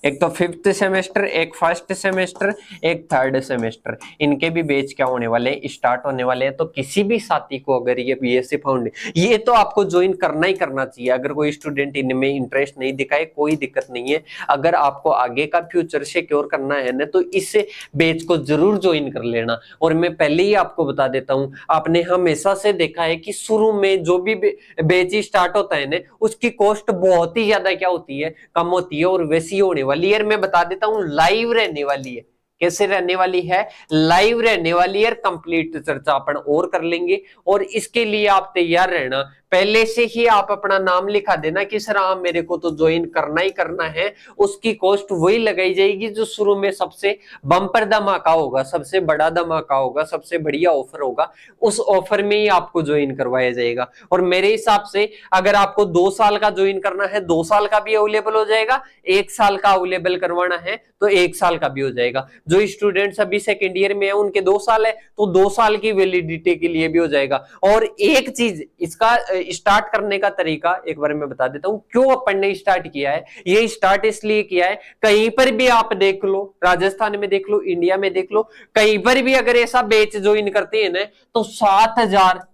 एक तो 5th सेमेस्टर, एक 1st सेमेस्टर, एक 3rd सेमेस्टर, इनके भी बैच क्या होने वाले हैं, स्टार्ट होने वाले हैं। तो किसी भी साथी को अगर ये बीएससी फाउंडेशन, ये तो आपको ज्वाइन करना ही करना चाहिए। अगर कोई स्टूडेंट इनमें इंटरेस्ट नहीं दिखाए, कोई दिक्कत नहीं है। अगर आपको आगे का फ्यूचर सिक्योर करना है ना, तो इस बैच को जरूर ज्वाइन कर लेना। और मैं पहले ही आपको बता देता हूं, आपने हमेशा से देखा है कि शुरू में जो भी बैच स्टार्ट होता है ना, उसकी कॉस्ट बहुत ही ज्यादा क्या होती है, कम होती है। और वैसी होने वाली है, मैं बता देता हूं, लाइव रहने वाली है। कैसे रहने वाली है, लाइव रहने वाली है। कंप्लीट चर्चा अपन और कर लेंगे, और इसके लिए आप तैयार रहना। पहले से ही आप अपना नाम लिखा देना कि सर हाँ, मेरे को तो ज्वाइन करना ही करना है। उसकी कॉस्ट वही लगाई जाएगी जो शुरू में सबसे बम्पर धमाका होगा, सबसे बड़ा धमाका होगा, सबसे बढ़िया ऑफर होगा। उस ऑफर में ही आपको ज्वाइन करवाया जाएगा। और मेरे हिसाब से अगर आपको 2 साल का ज्वाइन करना है, 2 साल का भी अवेलेबल हो जाएगा। 1 साल का अवेलेबल करवाना है तो 1 साल का भी हो जाएगा। जो स्टूडेंट्स अभी सेकेंड ईयर में है, उनके 2 साल है, तो 2 साल की वैलिडिटी के लिए भी हो जाएगा। और एक चीज, इसका स्टार्ट करने का तरीका एक बार मैं बता देता हूं, क्यों अपन ने स्टार्ट किया है। ये स्टार्ट इसलिए किया है, कहीं पर भी आप देख लो, राजस्थान में देख लो, इंडिया में देख लो, कहीं पर भी अगर ऐसा बैच ज्वाइन करते हैं ना, तो 7,000,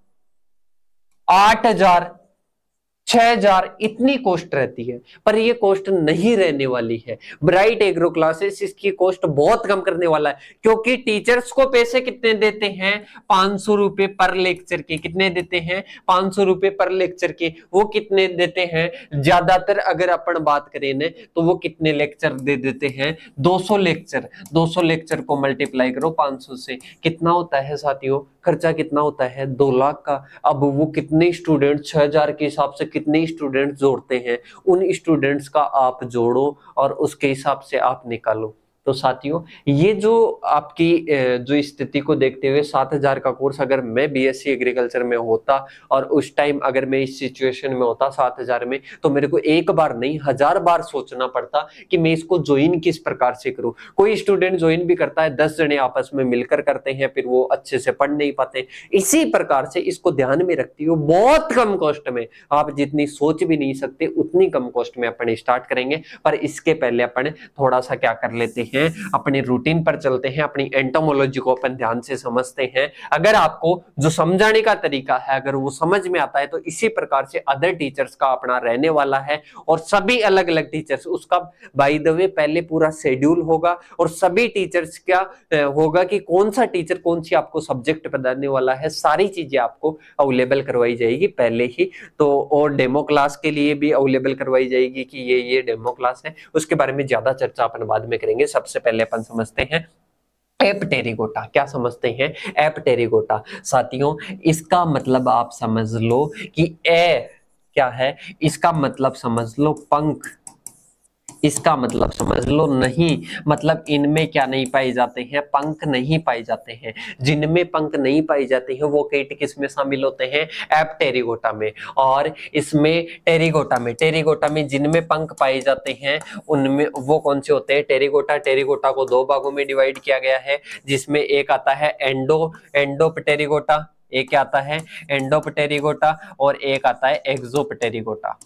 8,000, 6,000 इतनी कॉस्ट रहती है। पर ये कॉस्ट नहीं रहने वाली है। ब्राइट एग्रो क्लासेस इसकी कॉस्ट बहुत कम करने वाला है, क्योंकि टीचर्स को पैसे कितने देते हैं, 500 रुपए पर लेक्चर के। कितने देते हैं, 500 रुपए पर लेक्चर के। वो कितने देते हैं, ज्यादातर अगर अपन बात करें ना, तो वो कितने लेक्चर दे देते हैं, 200 लेक्चर। 200 लेक्चर को मल्टीप्लाई करो 500 से, कितना होता है साथियों, खर्चा कितना होता है, 2 लाख का। अब वो कितने स्टूडेंट, 6,000 के हिसाब से कितने स्टूडेंट जोड़ते हैं, उन स्टूडेंट्स का आप जोड़ो और उसके हिसाब से आप निकालो। तो साथियों, ये जो आपकी जो स्थिति को देखते हुए 7,000 का कोर्स अगर मैं बीएससी एग्रीकल्चर में होता और उस टाइम अगर मैं इस सिचुएशन में होता 7,000 में, तो मेरे को एक बार नहीं 1000 बार सोचना पड़ता कि मैं इसको ज्वाइन किस प्रकार से करूं। कोई स्टूडेंट ज्वाइन भी करता है, 10 जने आपस में मिलकर करते हैं, फिर वो अच्छे से पढ़ नहीं पाते। इसी प्रकार से इसको ध्यान में रखती हुए बहुत कम कॉस्ट में, आप जितनी सोच भी नहीं सकते उतनी कम कॉस्ट में अपन स्टार्ट करेंगे। पर इसके पहले अपन थोड़ा सा क्या कर लेते हैं, हैं, अपने रूटीन पर चलते हैं, अपनी एंटोमोलॉजी को अपन ध्यान से समझते हैं। अगर आपको जो समझाने का तरीका है अगर वो समझ में आता है तो इसी प्रकार से अदर टीचर्स का अपना रहने वाला है। और सभी अलग अलग टीचर्स, उसका बाय द वे पहले पूरा शेड्यूल होगा और सभी टीचर्स क्या होगा कि कौन सा टीचर कौन सी आपको सब्जेक्ट पढ़ाने वाला है, सारी चीजें आपको अवेलेबल करवाई जाएगी पहले ही। तो और डेमो क्लास के लिए भी अवेलेबल करवाई जाएगी कि ये डेमो क्लास है, उसके बारे में ज्यादा चर्चा अपन बाद में करेंगे। सबसे पहले अपन समझते हैं एपटेरिगोटा। क्या समझते हैं एपटेरिगोटा? साथियों, इसका मतलब आप समझ लो कि ए क्या है, इसका मतलब समझ लो पंख, इसका मतलब समझ लो नहीं, मतलब इनमें क्या नहीं पाए जाते हैं, पंख नहीं पाए जाते हैं। जिनमें पंख नहीं पाए जाते हैं वो कीट किस में शामिल होते हैं? एपटेरिगोटा में। और इसमें टेरिगोटा में जिनमें पंख पाए जाते हैं उनमें वो कौन से होते हैं? टेरिगोटा को दो भागों में डिवाइड किया गया है, जिसमें एक आता है एंडोपटेरिगोटा, एक क्या आता है? एंडोपटेरिगोटा, और एक आता है एक्सोपटेरिगोटा।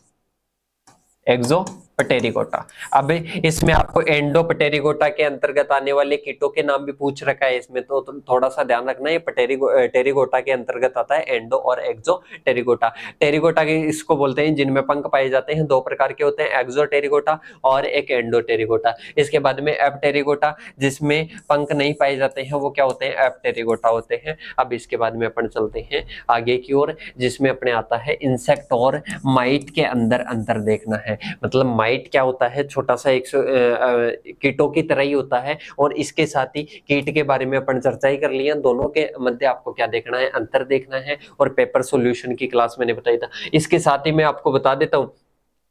अब इसमें आपको एंडोपटेरिगोटा के अंतर्गत आने वाले कीटों के नाम भी पूछ रखा है इसमें, तो थोड़ा सा ध्यान रखना। ये टेरिगोटा के अंतर्गत आता है एंडो और एक्सोटेरिगोटा। टेरिगोटा के इसको बोलते हैं जिनमें पंख पाए जाते हैं, दो प्रकार के होते हैं, एक्सोटेरिगोटा और एक एंडोटेरिगोटा। इसके बाद में एपटेरिगोटा, जिसमें पंख नहीं पाए जाते हैं वो क्या होते हैं? एपटेरिगोटा होते हैं। अब इसके बाद में अपन चलते हैं आगे की ओर, जिसमें अपने आता है इंसेक्ट और माइट के अंदर देखना है। मतलब माइट क्या होता है? छोटा सा एक कीटों की तरह ही होता है, और इसके साथ ही कीट के बारे में अपन चर्चा ही कर लिया। दोनों के मध्य आपको क्या देखना है? अंतर देखना है, और पेपर सॉल्यूशन की क्लास मैंने बताई था। इसके साथ ही मैं आपको बता देता हूं,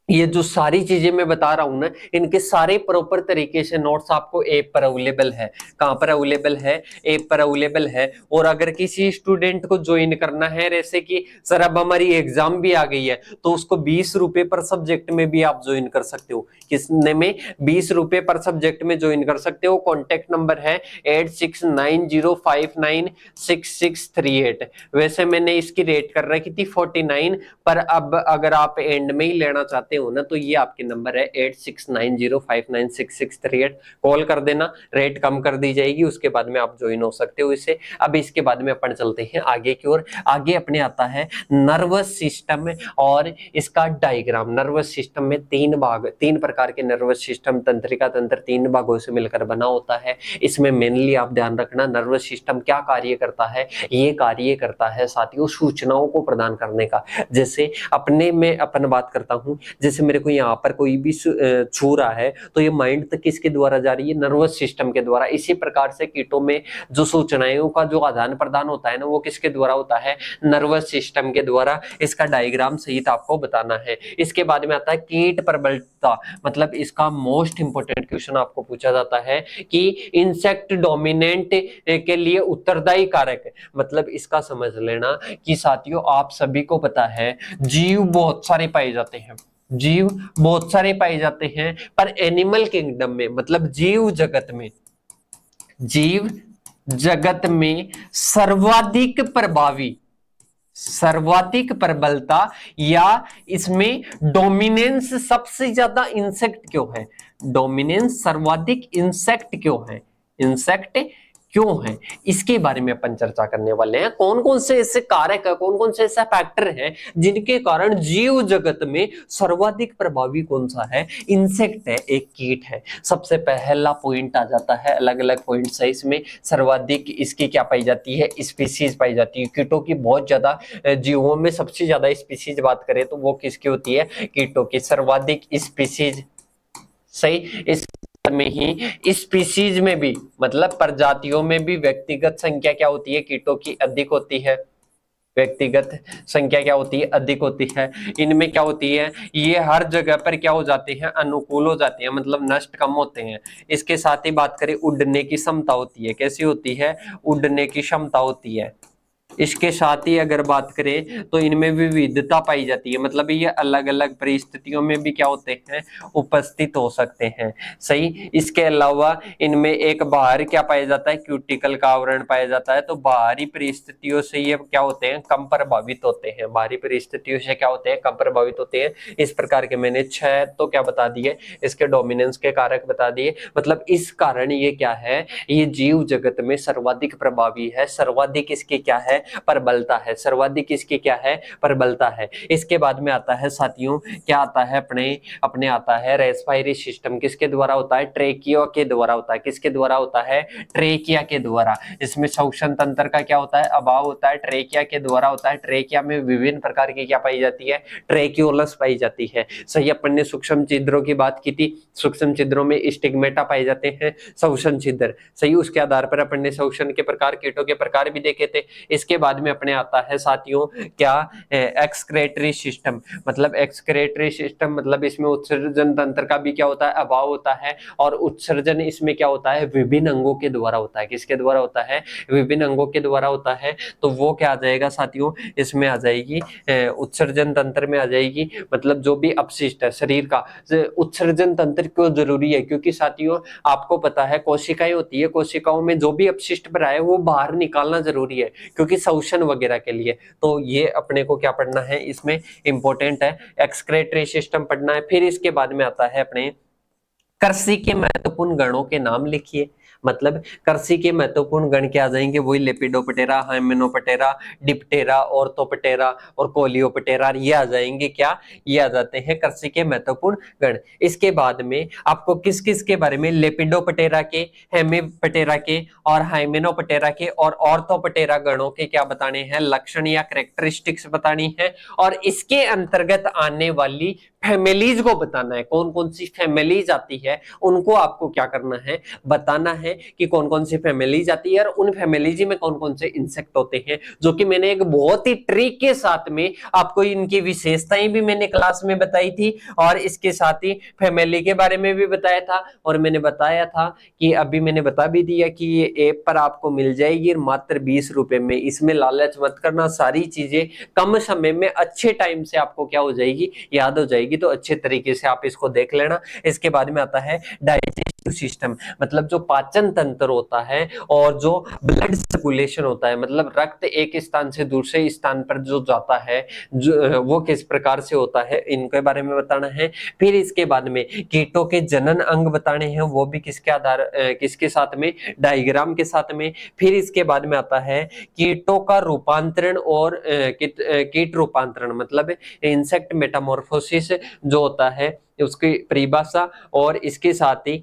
ये जो सारी चीजें मैं बता रहा हूं ना, इनके सारे प्रॉपर तरीके से नोट्स आपको ऐप पर अवेलेबल है। कहां पर अवेलेबल है? ऐप पर अवेलेबल है। और अगर किसी स्टूडेंट को ज्वाइन करना है, जैसे कि सर अब हमारी एग्जाम भी आ गई है, तो उसको 20 रुपए पर सब्जेक्ट में भी आप ज्वाइन कर सकते हो। किसने में? 20 रुपए पर सब्जेक्ट में ज्वाइन कर सकते हो। कॉन्टेक्ट नंबर है 8690596638। वैसे मैंने इसकी रेट कर रखी थी 49, पर अब अगर आप एंड में ही लेना चाहते हो ना, तो ये आपके नंबर है 8690596638। कॉल कर देना, रेट कम कर दी जाएगी, उसके बाद में आप ज्वाइन हो सकते हो इससे। अब इसके बाद में अपन चलते हैं आगे की ओर। आगे अपने आता है नर्वस सिस्टम और इसका डायग्राम। नर्वस सिस्टम में तीन भाग, तीन प्रकार के नर्वस सिस्टम, तंत्रिका तंत्र, तीन भागों से मिलकर बना होता है। इसमें मेनली आप ध्यान रखना, नर्वस सिस्टम क्या कार्य करता है? ये कार्य करता है साथियों सूचनाओं को प्रदान करने का। जैसे अपने में अपन बात करता हूं, जैसे मेरे को यहाँ पर कोई भी छू रहा है, तो ये माइंड तक किसके द्वारा जा रही है? नर्वस सिस्टम के द्वारा। इसी प्रकार से कीटों में जो सूचनाओं का जो आदान प्रदान होता है ना, वो किसके द्वारा होता है? नर्वस सिस्टम के द्वारा। इसका डायग्राम सहित आपको बताना है। इसके बाद में आता है कीट प्रबलता। मतलब इसका मोस्ट इंपोर्टेंट क्वेश्चन आपको पूछा जाता है कि इंसेक्ट डोमिनेंट के लिए उत्तरदायी कारक। मतलब इसका समझ लेना कि साथियों आप सभी को पता है जीव बहुत सारे पाए जाते हैं, जीव बहुत सारे पाए जाते हैं, पर एनिमल किंगडम में, मतलब जीव जगत में सर्वाधिक प्रभावी, सर्वाधिक प्रबलता या इसमें डोमिनेंस सबसे ज्यादा इंसेक्ट क्यों है? डोमिनेंस सर्वाधिक इंसेक्ट क्यों है? इंसेक्ट क्यों है? इसके बारे में अपन चर्चा करने वाले हैं। कौन कौन से ऐसे कारक है, कौन कौन से ऐसे फैक्टर हैं जिनके कारण जीव जगत में सर्वाधिक प्रभावी कौन सा है? इंसेक्ट है, एक कीट है। सबसे पहला पॉइंट आ जाता है, अलग अलग पॉइंट्स है इसमें। सर्वाधिक इसकी क्या पाई जाती है? स्पीसीज पाई जाती है। कीटों की बहुत ज्यादा, जीवों में सबसे ज्यादा स्पीसीज बात करें तो वो किसकी होती है? कीटों की। सर्वाधिक स्पीसीज, सही। इस में ही स्पीसीज में भी, मतलब प्रजातियों में भी व्यक्तिगत संख्या क्या होती है? कीटों की अधिक होती है। व्यक्तिगत संख्या क्या होती है? अधिक होती है। इनमें क्या होती है? ये हर जगह पर क्या हो जाते हैं? अनुकूल हो जाते हैं, मतलब नष्ट कम होते हैं। इसके साथ ही बात करें उड़ने की क्षमता होती है। कैसी होती है? उड़ने की क्षमता होती है। इसके साथ ही अगर बात करें तो इनमें विविधता पाई जाती है, मतलब ये अलग अलग परिस्थितियों में भी क्या होते हैं, उपस्थित हो सकते हैं। सही। इसके अलावा इनमें एक बाहर क्या पाया जाता है, क्यूटिकल का आवरण पाया जाता है। तो बाहरी परिस्थितियों से ये क्या होते हैं, कम प्रभावित होते हैं। बाहरी परिस्थितियों से क्या होते हैं, कम प्रभावित होते हैं। इस प्रकार के मैंने 6 तो क्या बता दिए, इसके डोमिनेंस के कारक बता दिए। मतलब इस कारण ये क्या है, ये जीव जगत में सर्वाधिक प्रभावी है। सर्वाधिक इसकी क्या है, प्रबलता है। सर्वाधिक इसकी क्या है, प्रबलता है। इसके बाद में आता है साथियों, क्या आता है, अपने आता है रेस्पिरेटरी सिस्टम। किसके द्वारा होता है, ट्रेकिया के द्वारा होता है। किसके द्वारा होता है, ट्रेकिया के द्वारा। इसमें श्वसन तंत्र का क्या होता है, अभाव होता है, ट्रेकिया के द्वारा होता है। ट्रेकिया में विभिन्न प्रकार की क्या पाई जाती है, ट्रेक्यूलस पाई जाती है। सही। अपन ने सूक्ष्म छिद्रों की बात की थी, सूक्ष्म छिद्रों में स्टिग्मेटा पाए जाते हैं, श्वसन छिद्र। सही। उसके आधार पर अपन ने श्वसन के प्रकार, कीटों के प्रकार भी देखे थे। इसके बाद में अपने आता है साथियों क्या, एक्सक्रेटरी सिस्टम। मतलब एक्सक्रेटरी सिस्टम मतलब इसमें उत्सर्जन तंत्र का भी क्या होता है, अभाव होता है। और उत्सर्जन इसमें क्या होता है, विभिन्न अंगों के द्वारा होता है। किसके द्वारा होता है, विभिन्न अंगों के द्वारा होता है। तो वो क्या आ जाएगा साथियों, इसमें आ जाएगी उत्सर्जन तंत्र में आ जाएगी। मतलब जो भी अपशिष्ट है शरीर का, उत्सर्जन तंत्र क्यों जरूरी है, क्योंकि साथियों आपको पता है कोशिकाएं होती है, कोशिकाओं में जो भी अपशिष्ट भरा है वो बाहर निकालना जरूरी है, क्योंकि श्वसन वगैरह के लिए। तो ये अपने को क्या पढ़ना है, इसमें इंपॉर्टेंट है, एक्सक्रेटरी सिस्टम पढ़ना है। फिर इसके बाद में आता है अपने कृषि के महत्वपूर्ण गणों के नाम लिखिए। मतलब कृषि के महत्वपूर्ण गण क्या आ जाएंगे, वही लेपिडोप्टेरा, हाइमेनोप्टेरा, डिप्टेरा, ऑर्थोप्टेरा और कोलियोप्टेरा, ये आ जाएंगे। क्या, ये आ जाते हैं कृषि के महत्वपूर्ण गण। इसके बाद में आपको किस किस के बारे में, लेपिडोप्टेरा के, हेमिप्टेरा के और हाइमेनोप्टेरा के और ऑर्थोप्टेरा गणों के क्या बताने हैं, लक्षण या कैरेक्टरिस्टिक्स बतानी है। और इसके अंतर्गत आने वाली फैमिलीज को बताना है, कौन कौन सी फैमिलीज आती है उनको आपको क्या करना है, बताना है कि कौन कौन सी फैमिलीज आती है और उन फैमिलीज में कौन कौन से इंसेक्ट होते हैं, जो कि मैंने एक बहुत ही ट्रिक के साथ में आपको इनकी विशेषताएं भी मैंने क्लास में बताई थी और इसके साथ ही फैमिली के बारे में भी बताया था। और मैंने बताया था कि अभी मैंने बता भी दिया कि ये ऐप पर आपको मिल जाएगी मात्र 20 रुपए में। इसमें लालच मत करना, सारी चीजें कम समय में अच्छे टाइम से आपको क्या हो जाएगी, याद हो जाएगी। तो अच्छे तरीके से आप इसको देख लेना। इसके बाद में आता है डाइजेस्टिव सिस्टम, मतलब जो पाचन तंत्र होता है और जो ब्लड सर्कुलेशन होता है, मतलब रक्त एक स्थान से दूसरे स्थान पर जो जाता है वो किस प्रकार से होता है, इनके बारे में बताना है। फिर इसके बाद में कीटों के जनन अंग बताने हैं, वो भी किसके आधार किसके साथ में, डायग्राम के साथ में। फिर इसके बाद में आता है कीटों का रूपांतरण और कीट रूपांतरण, मतलब इंसेक्ट मेटामॉर्फोसिस जो होता है उसकी परिभाषा। और इसके साथ ही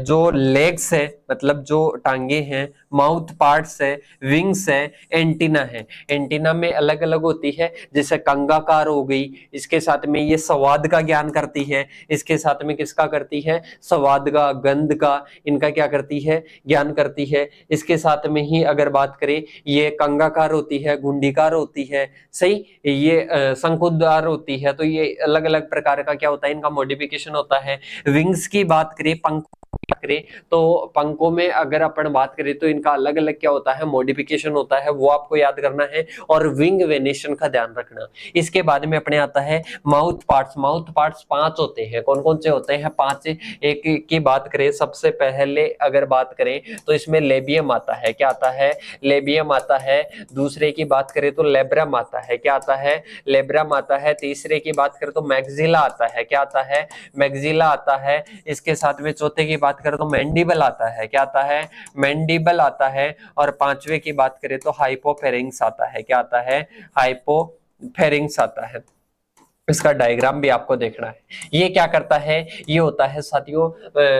जो लेग्स है, मतलब जो टांगे हैं, माउथ पार्ट्स है, विंग्स है, एंटीना है। एंटीना में अलग अलग होती है, जैसे कंगाकार हो गई। इसके साथ में ये स्वाद का ज्ञान करती है, इसके साथ में किसका करती है, स्वाद का, गंध का, इनका क्या करती है, ज्ञान करती है। इसके साथ में ही अगर बात करें, ये कंगाकार होती है, घुंडीकार होती है, सही, ये शंकुदार होती है। तो ये अलग अलग प्रकार का क्या होता है, इनका मॉडिफिकेशन होता है। विंग्स की बात करें, पंख करें तो पंखों में अगर अपन बात करें तो इनका अलग अलग क्या होता है, मॉडिफिकेशन होता है, वो आपको याद करना है। और विंग वेनेशन का ध्यान रखना। इसके बाद में अपने आता है माउथ पार्ट्स। माउथ पार्ट्स 5 होते हैं। कौन कौन से होते हैं, 5। एक की बात करें, सबसे पहले अगर बात करें तो इसमें लेबियम आता है। क्या आता है, लेबियम आता है। दूसरे की बात करें तो लेब्रम आता है। क्या आता है, लेब्रम आता है। तीसरे की बात करें तो मैक्सिला आता है। क्या आता है, मैक्सिला आता है। इसके साथ में चौथे की बात करें तो मैंडिबल आता है। क्या आता है, मैंडिबल आता है। और 5वें की बात करें तो हाइपोफेरिंक्स आता है। क्या आता है, हाइपोफेरिंक्स आता है। इसका डायग्राम भी आपको देखना है। ये क्या करता है, ये होता है साथियों,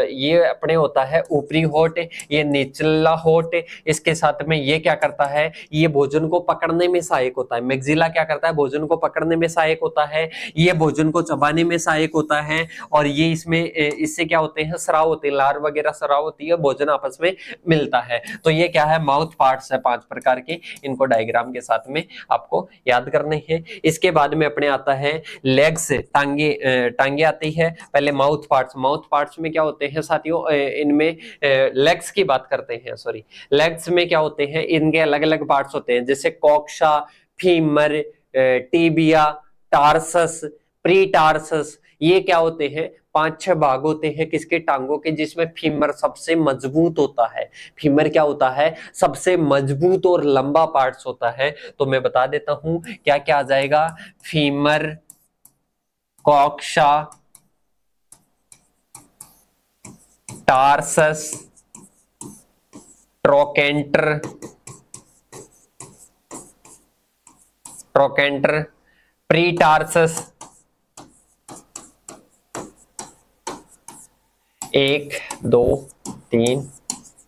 ये अपने होता है ऊपरी होठ, ये निचला होठ। इसके साथ में ये क्या करता है, ये भोजन को पकड़ने में सहायक होता है। मैक्सिला क्या करता है, भोजन को पकड़ने में सहायक होता है। ये भोजन को चबाने में सहायक होता है। और ये इसमें इससे क्या होते हैं, स्राव होते हैं, लार वगैरह स्राव होती है, भोजन आपस में मिलता है। तो ये क्या है, माउथ पार्ट्स है 5 प्रकार के। इनको डायग्राम के साथ में आपको याद करने हैं। इसके बाद में अपने आता है लेग्स टांगे आती है, पहले माउथ पार्ट्स में क्या होते हैं साथियों, इनमें लेग्स की बात करते हैं, सॉरी लेग्स में क्या होते हैं, इनके अलग अलग पार्ट्स होते हैं, जैसे कोक्शा, फीमर, टीबिया, टार्सस, प्रीटार्सस, ये क्या होते हैं, 5-6 भाग होते हैं किसके, टांगों के, जिसमें फीमर सबसे मजबूत होता है। फीमर क्या होता है, सबसे मजबूत और लंबा पार्ट्स होता है। तो मैं बता देता हूं क्या क्या आ जाएगा, फीमर, कोक्शा, टार्सस, ट्रोकेंटर, प्रीटार्सस, 1 2 3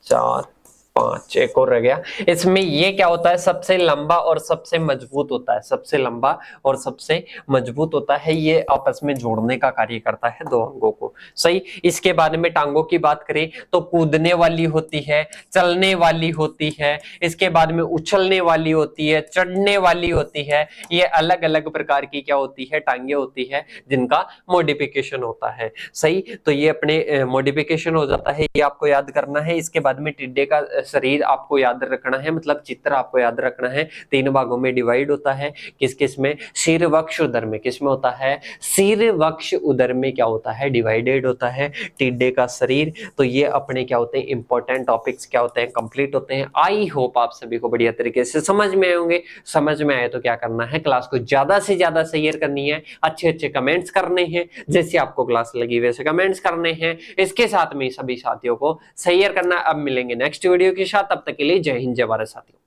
4 5, एक और रह गया। इसमें ये क्या होता है, सबसे लंबा और सबसे मजबूत होता है, सबसे लंबा और सबसे मजबूत होता है, ये आपस में जोड़ने का कार्य करता है दो अंगों को। सही। इसके बाद में टांगों की बात करें तो कूदने वाली होती है, चलने वाली होती है, इसके बाद में उछलने वाली होती है, चढ़ने वाली होती है। ये अलग अलग प्रकार की क्या होती है, टांगे होती है, जिनका मॉडिफिकेशन होता है। सही। तो ये अपने मॉडिफिकेशन हो जाता है, ये आपको याद करना है। इसके बाद में टिड्डे का शरीर आपको याद रखना है, मतलब चित्र आपको याद रखना है। 3 भागों में डिवाइड होता है, किस किस में, सिर, वक्ष, उदर में। किस में होता है, सिर, वक्ष, उदर में क्या होता है, डिवाइडेड होता है टिड्डे का शरीर। तो ये अपने क्या होते हैं, इंपॉर्टेंट टॉपिक्स क्या होते हैं, कंप्लीट होते हैं। आई होप आप सभी को बढ़िया तरीके से समझ में आए होंगे। समझ में आए तो क्या करना है, क्लास को ज्यादा से ज्यादा शेयर करनी है, अच्छे अच्छे कमेंट्स करने हैं, जैसे आपको क्लास लगी वैसे कमेंट्स करने हैं। इसके साथ में सभी साथियों को शेयर करना। अब मिलेंगे नेक्स्ट वीडियो के साथ, तब तक के लिए जय हिंद जय भारत साथियों।